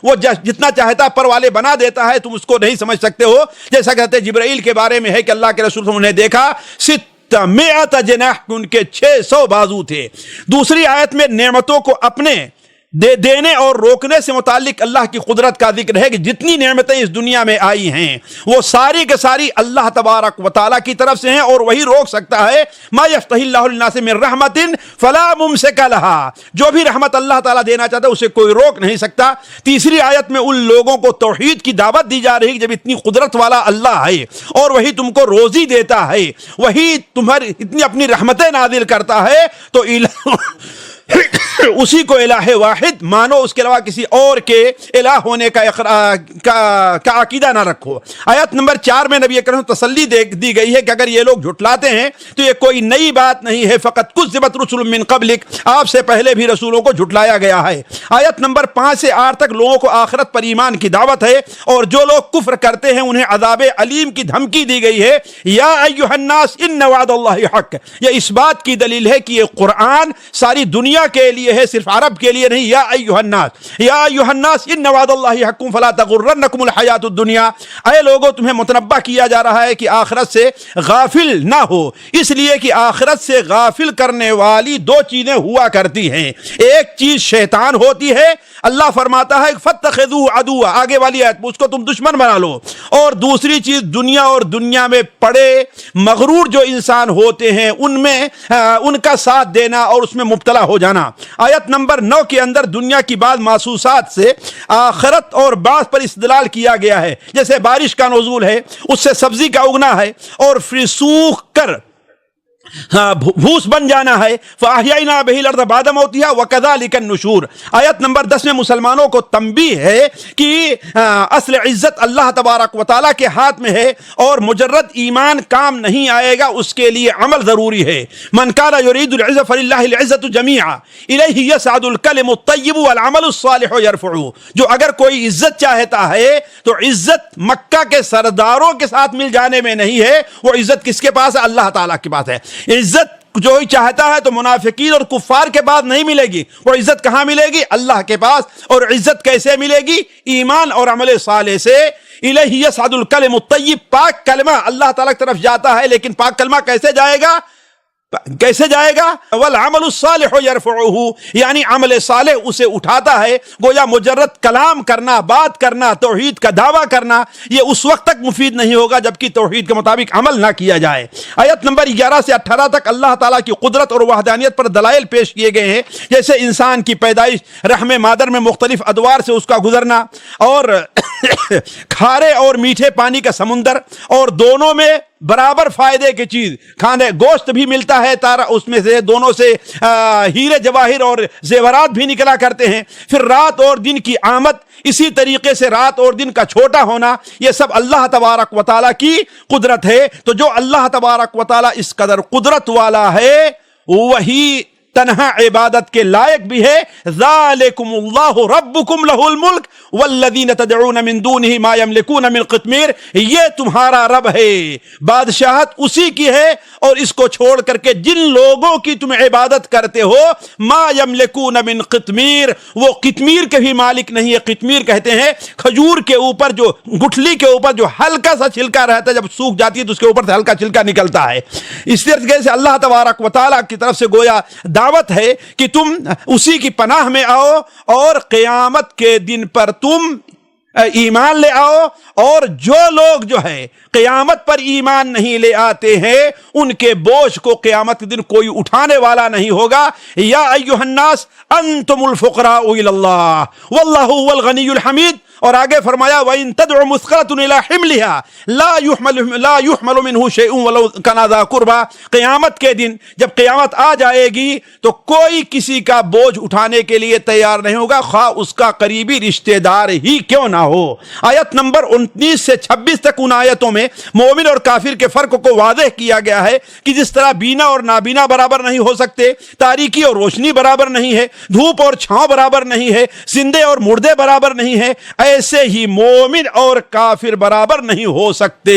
وہ جتنا چاہتا پر والے بنا دیتا ہے، تم اس کو نہیں سمجھ سکتے ہو۔ جیسا کہتے جبرائیل کے بارے میں ہے کہ اللہ کے رسول صلی اللہ علیہ وسلم نے دیکھا 600 جناح، ان کے 600 بازو تھے۔ دوسری آیت میں نعمتوں کو اپنے دینے اور روکنے سے متعلق اللہ کی قدرت کا ذکر ہے کہ جتنی نعمتیں اس دنیا میں آئی ہیں وہ ساری کے ساری اللہ تبارک و تعالیٰ کی طرف سے ہیں، اور وہی روک سکتا ہے۔ ما یفتح اللہ للناس من رحمت فلا ممسک لہا، جو بھی رحمت اللہ تعالیٰ دینا چاہتا ہے اسے کوئی روک نہیں سکتا۔ تیسری آیت میں ان لوگوں کو توحید کی دعوت دی جا رہی ہے جب اتنی قدرت والا اللہ ہے اور وہی تم کو روزی دیتا ہے، وہی تمہاری اتنی اپنی رحمتیں نازل کرتا ہے، تو اسی کو الہ واحد مانو، اس کے علاوہ کسی اور کے الہ ہونے کا عقیدہ نہ رکھو۔ آیت نمبر 4 میں نبی کریم تسلی دی گئی ہے کہ اگر یہ لوگ جھٹلاتے ہیں تو یہ کوئی نئی بات نہیں ہے، فقط کذبت رسل من قبلک، آپ سے پہلے بھی رسولوں کو جھٹلایا گیا ہے۔ آیت نمبر 5 سے 8 تک لوگوں کو آخرت پر ایمان کی دعوت ہے، اور جو لوگ کفر کرتے ہیں انہیں عذاب علیم کی دھمکی دی گئی ہے۔ یا ایھا الناس ان وعد اللہ حق، یہ اس بات کی دلیل ہے کہ یہ قرآن ساری دنیا کے لیے ہے، صرف عرب کے لیے نہیں۔ یا ایھا الناس ان وعد اللہ حق فلا تغرنکم الحیات الدنیا، اے لوگوں تمہیں متنبہ کیا جا رہا ہے کہ آخرت سے غافل نہ ہو، اس لیے کہ آخرت سے غافل کرنے والی 2 چیزیں ہوا کرتی ہیں۔ ایک چیز شیطان ہوتی ہے، اللہ فرماتا ہے فاتخذوه عدوا، آگے والی آیت اس کو تم دشمن بنا لو، اور دوسری چیز دنیا اور دنیا میں پڑے مغرور جو انسان ہوتے ہیں ان میں ان کا ساتھ دینا اور اس میں مبتلا ہو جانا۔ آیت نمبر 9 کے اندر دنیا کی بعض محسوسات سے آخرت اور بعض پر استدلال کیا گیا ہے، جیسے بارش کا نزول ہے، اس سے سبزی کا اگنا ہے، اور پھر سوکھ کر بھوس بن جانا ہے، فَأَحْيَيْنَا بِهِ الْأَرْضَ بَعْدَ مَوْتِهَا وَكَذَلِكَ النُّشُورُ۔ آیت نمبر 10 میں مسلمانوں کو تنبیہ ہے کہ اصل عزت اللہ تبارک و تعالیٰ کے ہاتھ میں ہے، اور مجرد ایمان کام نہیں آئے گا، اس کے لیے عمل ضروری ہے۔ مَنْ كَانَ يُرِيدُ الْعِزَّةَ فَلِلَّهِ الْعِزَّةُ جَمِيعًا إِلَيْهِ يَصْعَدُ الْكَلِمُ الطَّيِّبُ وَالْعَمَلُ الصَّالِحُ يَرْفَعُهُ، جو اگر کوئی عزت چاہتا ہے تو عزت مکہ کے سرداروں کے ساتھ مل جانے میں نہیں ہے، وہ عزت کس کے پاس ہے؟ اللہ تعالیٰ کے پاس ہے۔ عزت جو ہی چاہتا ہے تو منافقین اور کفار کے بعد نہیں ملے گی، وہ عزت کہاں ملے گی؟ اللہ کے پاس۔ اور عزت کیسے ملے گی؟ ایمان اور عمل صالح سے۔ الیہ یصعد الکلم الطیب، پاک کلمہ اللہ تعالیٰ کی طرف جاتا ہے، لیکن پاک کلمہ کیسے جائے گا؟ والعمل الصالح یرفعہ، یعنی عمل صالح اسے اٹھاتا ہے۔ گویا مجرد کلام کرنا، بات کرنا، توحید کا دعویٰ کرنا، یہ اس وقت تک مفید نہیں ہوگا جبکہ توحید کے مطابق عمل نہ کیا جائے۔ آیت نمبر 11 سے 18 تک اللہ تعالیٰ کی قدرت اور وحدانیت پر دلائل پیش کیے گئے ہیں، جیسے انسان کی پیدائش، رحم مادر میں مختلف ادوار سے اس کا گزرنا، اور کھارے اور میٹھے پانی کا سمندر، اور دونوں میں برابر فائدے کی چیز کھانے، گوشت بھی ملتا ہے، تارا اس میں سے دونوں سے ہیرے جواہر اور زیورات بھی نکلا کرتے ہیں۔ پھر رات اور دن کی آمد، اسی طریقے سے رات اور دن کا چھوٹا ہونا، یہ سب اللہ تبارک و تعالیٰ کی قدرت ہے۔ تو جو اللہ تبارک و تعالیٰ اس قدر قدرت والا ہے وہی تنہا عبادت کے لائق بھی ہے۔ ذالکم اللہ ربکم لہ الملک والذین تدعون من دونہ ما یملکون من قطمیر، یہ تمہارا رب ہے، بادشاہت اسی کی ہے، اور اس کو چھوڑ کر کے جن لوگوں کی تم عبادت کرتے ہو، ما یملکون من قطمیر، وہ قطمیر کے بھی مالک نہیں ہے۔ قطمیر کہتے ہیں کھجور کے اوپر جو گٹھلی کے اوپر جو ہلکا سا چھلکا رہتا ہے، جب سوکھ جاتی ہے تو اس کے اوپر سے ہلکا چھلکا نکلتا ہے۔ اس طریقے سے اللہ تبارک و تعالیٰ کی طرف سے گویا دعوت ہے کہ تم اسی کی پناہ میں آؤ اور قیامت کے دن پر تم ایمان لے آؤ، اور جو لوگ جو ہے قیامت پر ایمان نہیں لے آتے ہیں ان کے بوجھ کو قیامت کے دن کوئی اٹھانے والا نہیں ہوگا۔ یا ایھا الناس انتم الفقراء الی اللہ واللہ هو الغنی الحمید، اور آگے فرمایا وَإِن تَدْعُ مُثْقَلَةٌ إِلَىٰ حِمْلِهَا لَا يُحْمَلُ مِنْهُ شَيْءٌ وَلَوْ كَانَ ذَا قُرْبَىٰ۔ قیامت کے دن جب قیامت آ جائے گی تو کوئی کسی کا بوجھ اٹھانے کے لیے تیار نہیں ہوگا، خواہ اس کا قریبی رشتہ دار ہی کیوں نہ ہو۔ آیت نمبر 29 سے 26 تک ان آیتوں میں مومن اور کافر کے فرق کو واضح کیا گیا ہے کہ جس طرح بینا اور نابینا برابر نہیں ہو سکتے، تاریکی اور روشنی برابر نہیں ہے، دھوپ اور چھاؤں برابر نہیں ہے، زندے اور مردے برابر نہیں ہے، ایسے ہی مومن اور کافر برابر نہیں ہو سکتے۔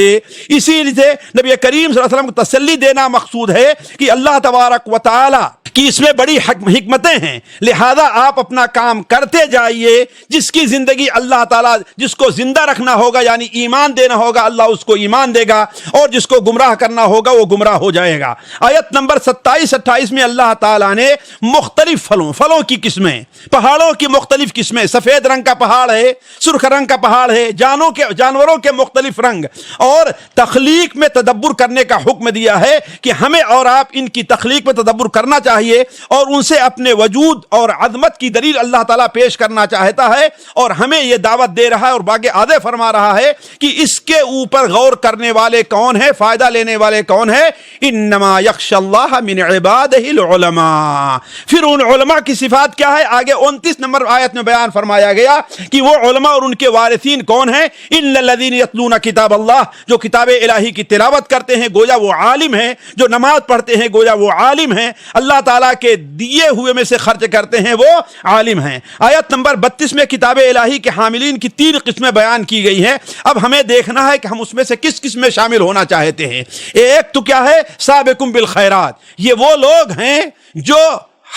اسی لیے نبی کریم صلی اللہ علیہ وسلم کو تسلی دینا مقصود ہے کہ اللہ تبارک و تعالی کہ اس میں بڑی حکمتیں ہیں، لہذا آپ اپنا کام کرتے جائیے۔ جس کی زندگی اللہ تعالیٰ جس کو زندہ رکھنا ہوگا یعنی ایمان دینا ہوگا، اللہ اس کو ایمان دے گا، اور جس کو گمراہ کرنا ہوگا وہ گمراہ ہو جائے گا۔ آیت نمبر 27-28 میں اللہ تعالیٰ نے مختلف فلوں کی قسمیں، پہاڑوں کی مختلف قسمیں، سفید رنگ کا پہاڑ ہے، سرخ رنگ کا پہاڑ ہے، جانوروں کے مختلف رنگ، اور تخلیق میں تدبر کرنے کا حکم دیا ہے کہ ہمیں اور آپ ان کی تخلیق میں تدبر کرنا چاہیے، اور ان سے اپنے وجود اور عظمت کی دلیل اللہ تعالیٰ پیش کرنا چاہتا ہے، اور ہمیں یہ دعوت دے رہا ہے اور باقی آدھے فرما رہا ہے کہ اس کے اوپر غور کرنے والے کون ہیں، فائدہ لینے والے کون ہیں؟ انما یخشی اللہ من عبادہ العلماء۔ پھر ان علماء کی صفات کیا ہے؟ آگے 29 نمبر آیت میں بیان فرمایا گیا کہ وہ علماء اور ان کے وارثین کون ہیں؟ ان الذین یتلون کتاب اللہ، جو کتاب الہی کی تلاوت کرتے ہیں گویا وہ عالم ہیں، جو نماز پڑھتے ہیں گویا وہ عالم ہیں، اللہ تعالیٰ کے دیے ہوئے میں سے خرچ کرتے ہیں وہ عالم ہیں۔ آیت نمبر 32 میں کتاب الہی کے حاملین کی 3 قسمیں بیان کی گئی ہیں۔ اب ہمیں دیکھنا ہے کہ ہم اس میں سے کس قسم میں شامل ہونا چاہتے ہیں۔ ایک تو کیا ہے؟ سابقون بالخیرات، یہ وہ لوگ ہیں جو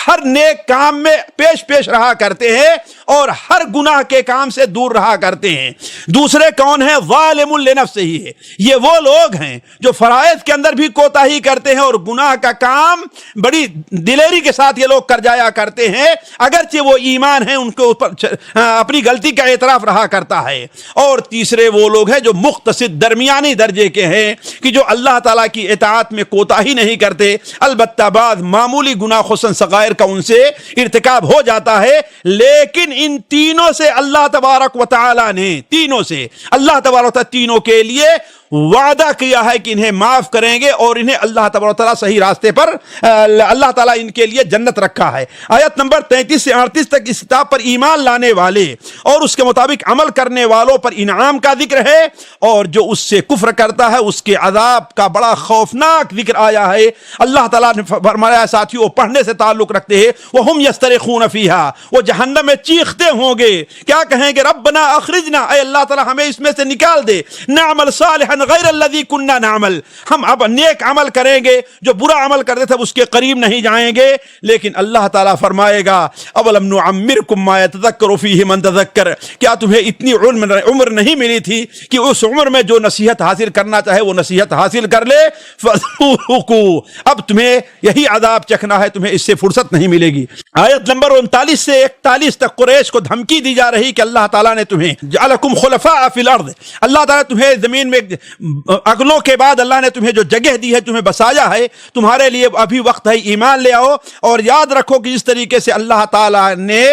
ہر نیک کام میں پیش رہا کرتے ہیں اور ہر گناہ کے کام سے دور رہا کرتے ہیں۔ دوسرے کون ہیں؟ ظالم لنفسہ ہے، یہ وہ لوگ ہیں جو فرائض کے اندر بھی کوتاہی کرتے ہیں اور گناہ کا کام بڑی دلیری کے ساتھ یہ لوگ کر جایا کرتے ہیں، اگرچہ وہ ایمان ہیں، ان کے اوپر اپنی غلطی کا اعتراف رہا کرتا ہے۔ اور تیسرے وہ لوگ ہیں جو مقتصد درمیانی درجے کے ہیں کہ جو اللہ تعالیٰ کی اطاعت میں کوتاہی نہیں کرتے، البتہ بعض معمولی گناہ خصوصاً صغائر کا ان سے ارتکاب ہو جاتا ہے، لیکن ان تینوں سے اللہ تبارک و تعالی نے اللہ تبارک و تعالی تینوں کے لیے وعدہ کیا ہے کہ انہیں معاف کریں گے اور انہیں اللہ تبارک و تعالی صحیح راستے پر اللہ تعالیٰ ان کے لیے جنت رکھا ہے۔ آیت نمبر 33 سے 38 تک اس کتاب پر ایمان لانے والے اور اس کے مطابق عمل کرنے والوں پر انعام کا ذکر ہے، اور جو اس سے کفر کرتا ہے اس کے عذاب کا بڑا خوفناک ذکر آیا ہے۔ اللہ تعالیٰ نے فرمایا ساتھیوں، پڑھنے سے تعلق رکھتے ہیں، وَهُمْ يَسْتَرِخُونَ فِيهَا، وہ جہنم میں چیختے ہوں گے، کیا کہیں گے؟ ربنا اخرجنا، اے اللہ تعالیٰ ہمیں اس میں سے نکال دے، نعمل صالحا غیر الذی کننا نعمل، ہم اب نیک عمل کریں گے، جو برا عمل کرتے تھے اس کے قریب نہیں جائیں گے۔ لیکن اللہ تعالیٰ فرمائے گا اولم نعمرکم ما یتذکر فیہ من تذکر، کیا تمہیں اتنی عمر نہیں ملی تھی کہ اس عمر میں جو نصیحت حاصل کرنا چاہے وہ نصیحت حاصل کر لے؟ فذوقوا، اب تمہیں یہی عذاب چکھنا ہے، تمہیں اس سے فرصت نہیں ملے گی۔ آیت نمبر 39 سے 41 تک قریش کو دھمکی دی جا رہی کہ اللہ تعالیٰ نے تمہیں جعلکم خلفاء فی الارض، اللہ تعالیٰ تمہیں زمین میں اگلوں کے بعد اللہ نے تمہیں جو جگہ دی ہے، تمہیں بسایا ہے، تمہارے لیے ابھی وقت ہے، ایمان لے آؤ، اور یاد رکھو کہ جس طریقے سے اللہ تعالیٰ نے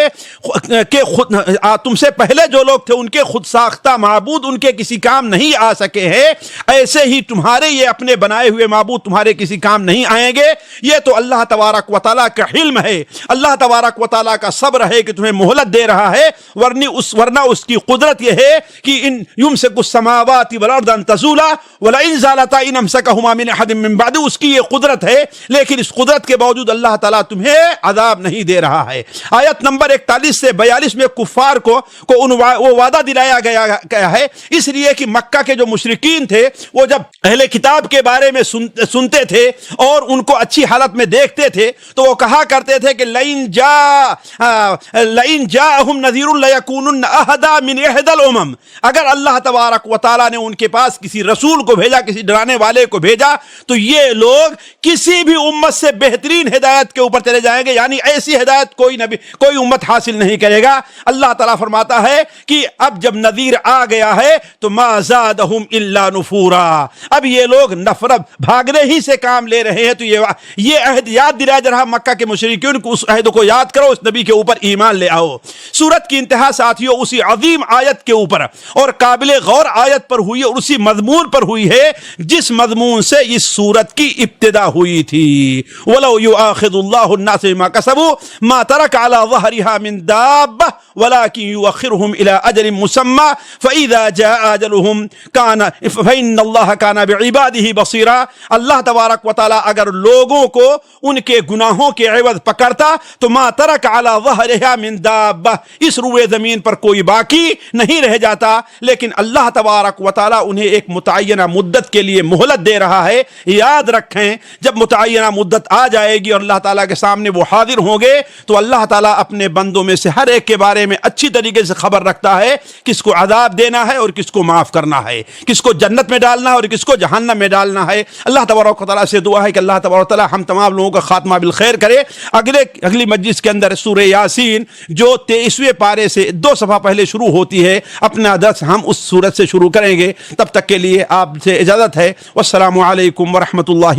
تم سے پہلے جو لوگ تھے ان کے خود ساختہ معبود ان کے کسی کام نہیں آ سکے ہیں، ایسے ہی تمہارے یہ اپنے بنائے ہوئے معبود تمہارے کسی کام نہیں آئیں گے۔ یہ تو اللہ تبارک و تعالیٰ کا حلم ہے، اللہ تبارک و تعالیٰ کا صبر ہے کہ تمہیں مہلت دے رہا ہے، ورنہ اس کی قدرت یہ ہے کہ ان یمسک السماوات والارض ان تزولا ولئن زالتا ان امسکہما من احد من بعد، اس کی یہ قدرت ہے، لیکن اس قدرت کے باوجود اللہ تعالیٰ تمہیں عذاب نہیں دے رہا ہے۔ آیت نمبر 41 سے 42 میں کفار کو وہ وعدہ دلایا گیا ہے، اس لیے کہ مکہ کے جو مشرکین تھے وہ جب اہل کتاب کے بارے میں سنتے تھے اور ان کو اچھی حالت میں دیکھتے تھے تو وہ کہا کرتے تھے کہ لئن جاءہم نذیر لیکونن اہدی من احدی الامم، اگر اللہ تبارک و تعالیٰ نے ان کے پاس کسی رسول کو بھیجا, کسی ڈرانے والے کو بھیجا, تو یہ لوگ کسی بھی امت سے بہترین ہدایت کے اوپر چلے جائیں گے, یعنی ایسی ہدایت کوئی امت حاصل نہیں کرے گا. اللہ تعالیٰ فرماتا ہے کہ اب جب نذیر آ گیا ہے تو ما زادہم الا نفورا, اب یہ لوگ نفرت بھاگنے ہی سے کام لے رہے ہیں. تو یہ عہد یاد دلایا جا رہا مکہ کے مشرکین کو, اس عہد کو یاد کرو, اس نبی کے اوپر ایمان لے آؤ. سورت کی انتہا ساتھیوں اسی عظیم آیت کے اوپر اور قابل غور آیت پر ہوئی اور اسی مضمون پر ہوئی ہے جس مضمون سے اس سورت کی ابتدا ہوئی تھی. وَلَوْ يُؤَاخِذُ اللَّهُ النَّاسَ بِمَا كَسَبُوا مَا تَرَكَ عَلَى ظَهْرِهَا مِن دَابَّةٍ وَلَكِنْ يُؤَخِّرُهُمْ إِلَى أَجَلٍ مُّسَمًّى فَإِذَا جَاءَ أَجَلُهُمْ فَإِنَّ اللَّهَ كَانَ بِعِبَادِهِ بَصِيرًا. اللہ تبارک و تعالی اگر لوگوں کو ان کے گناہوں کے عوض پکڑتا تو ما ترک علی ظہرها من دابہ, اس روئے زمین پر کوئی باقی نہیں رہ جاتا. لیکن اللہ تبارک و تعالی انہیں ایک متعینہ مدت کے لیے مہلت دے رہا ہے. یاد رکھیں جب متعینہ مدت آ جائے گی اور اللہ تعالیٰ کے سامنے وہ حاضر ہوں گے تو اللہ تعالیٰ اپنے بندوں میں سے ہر ایک کے بارے میں اچھی طریقے سے خبر رکھتا ہے, کس کو عذاب دینا ہے اور کس کو معاف کرنا ہے, کس کو جنت میں ڈالنا ہے اور کس کو جہنم میں ڈالنا ہے. اللہ تبارک و تعالیٰ سے دعا ہے کہ اللہ تبارک و تعالیٰ ہم تمام لوگوں کا خاتمہ بالخیر کرے. اگلی مجلس کے اندر سورہ یاسین جو 23ویں پارے سے 2 صفحہ پہلے شروع ہوتی ہے, اپنا درس ہم اس سورت سے شروع کریں گے. تب تک کے لیے آپ سے اجازت ہے. والسلام علیکم ورحمۃ اللہ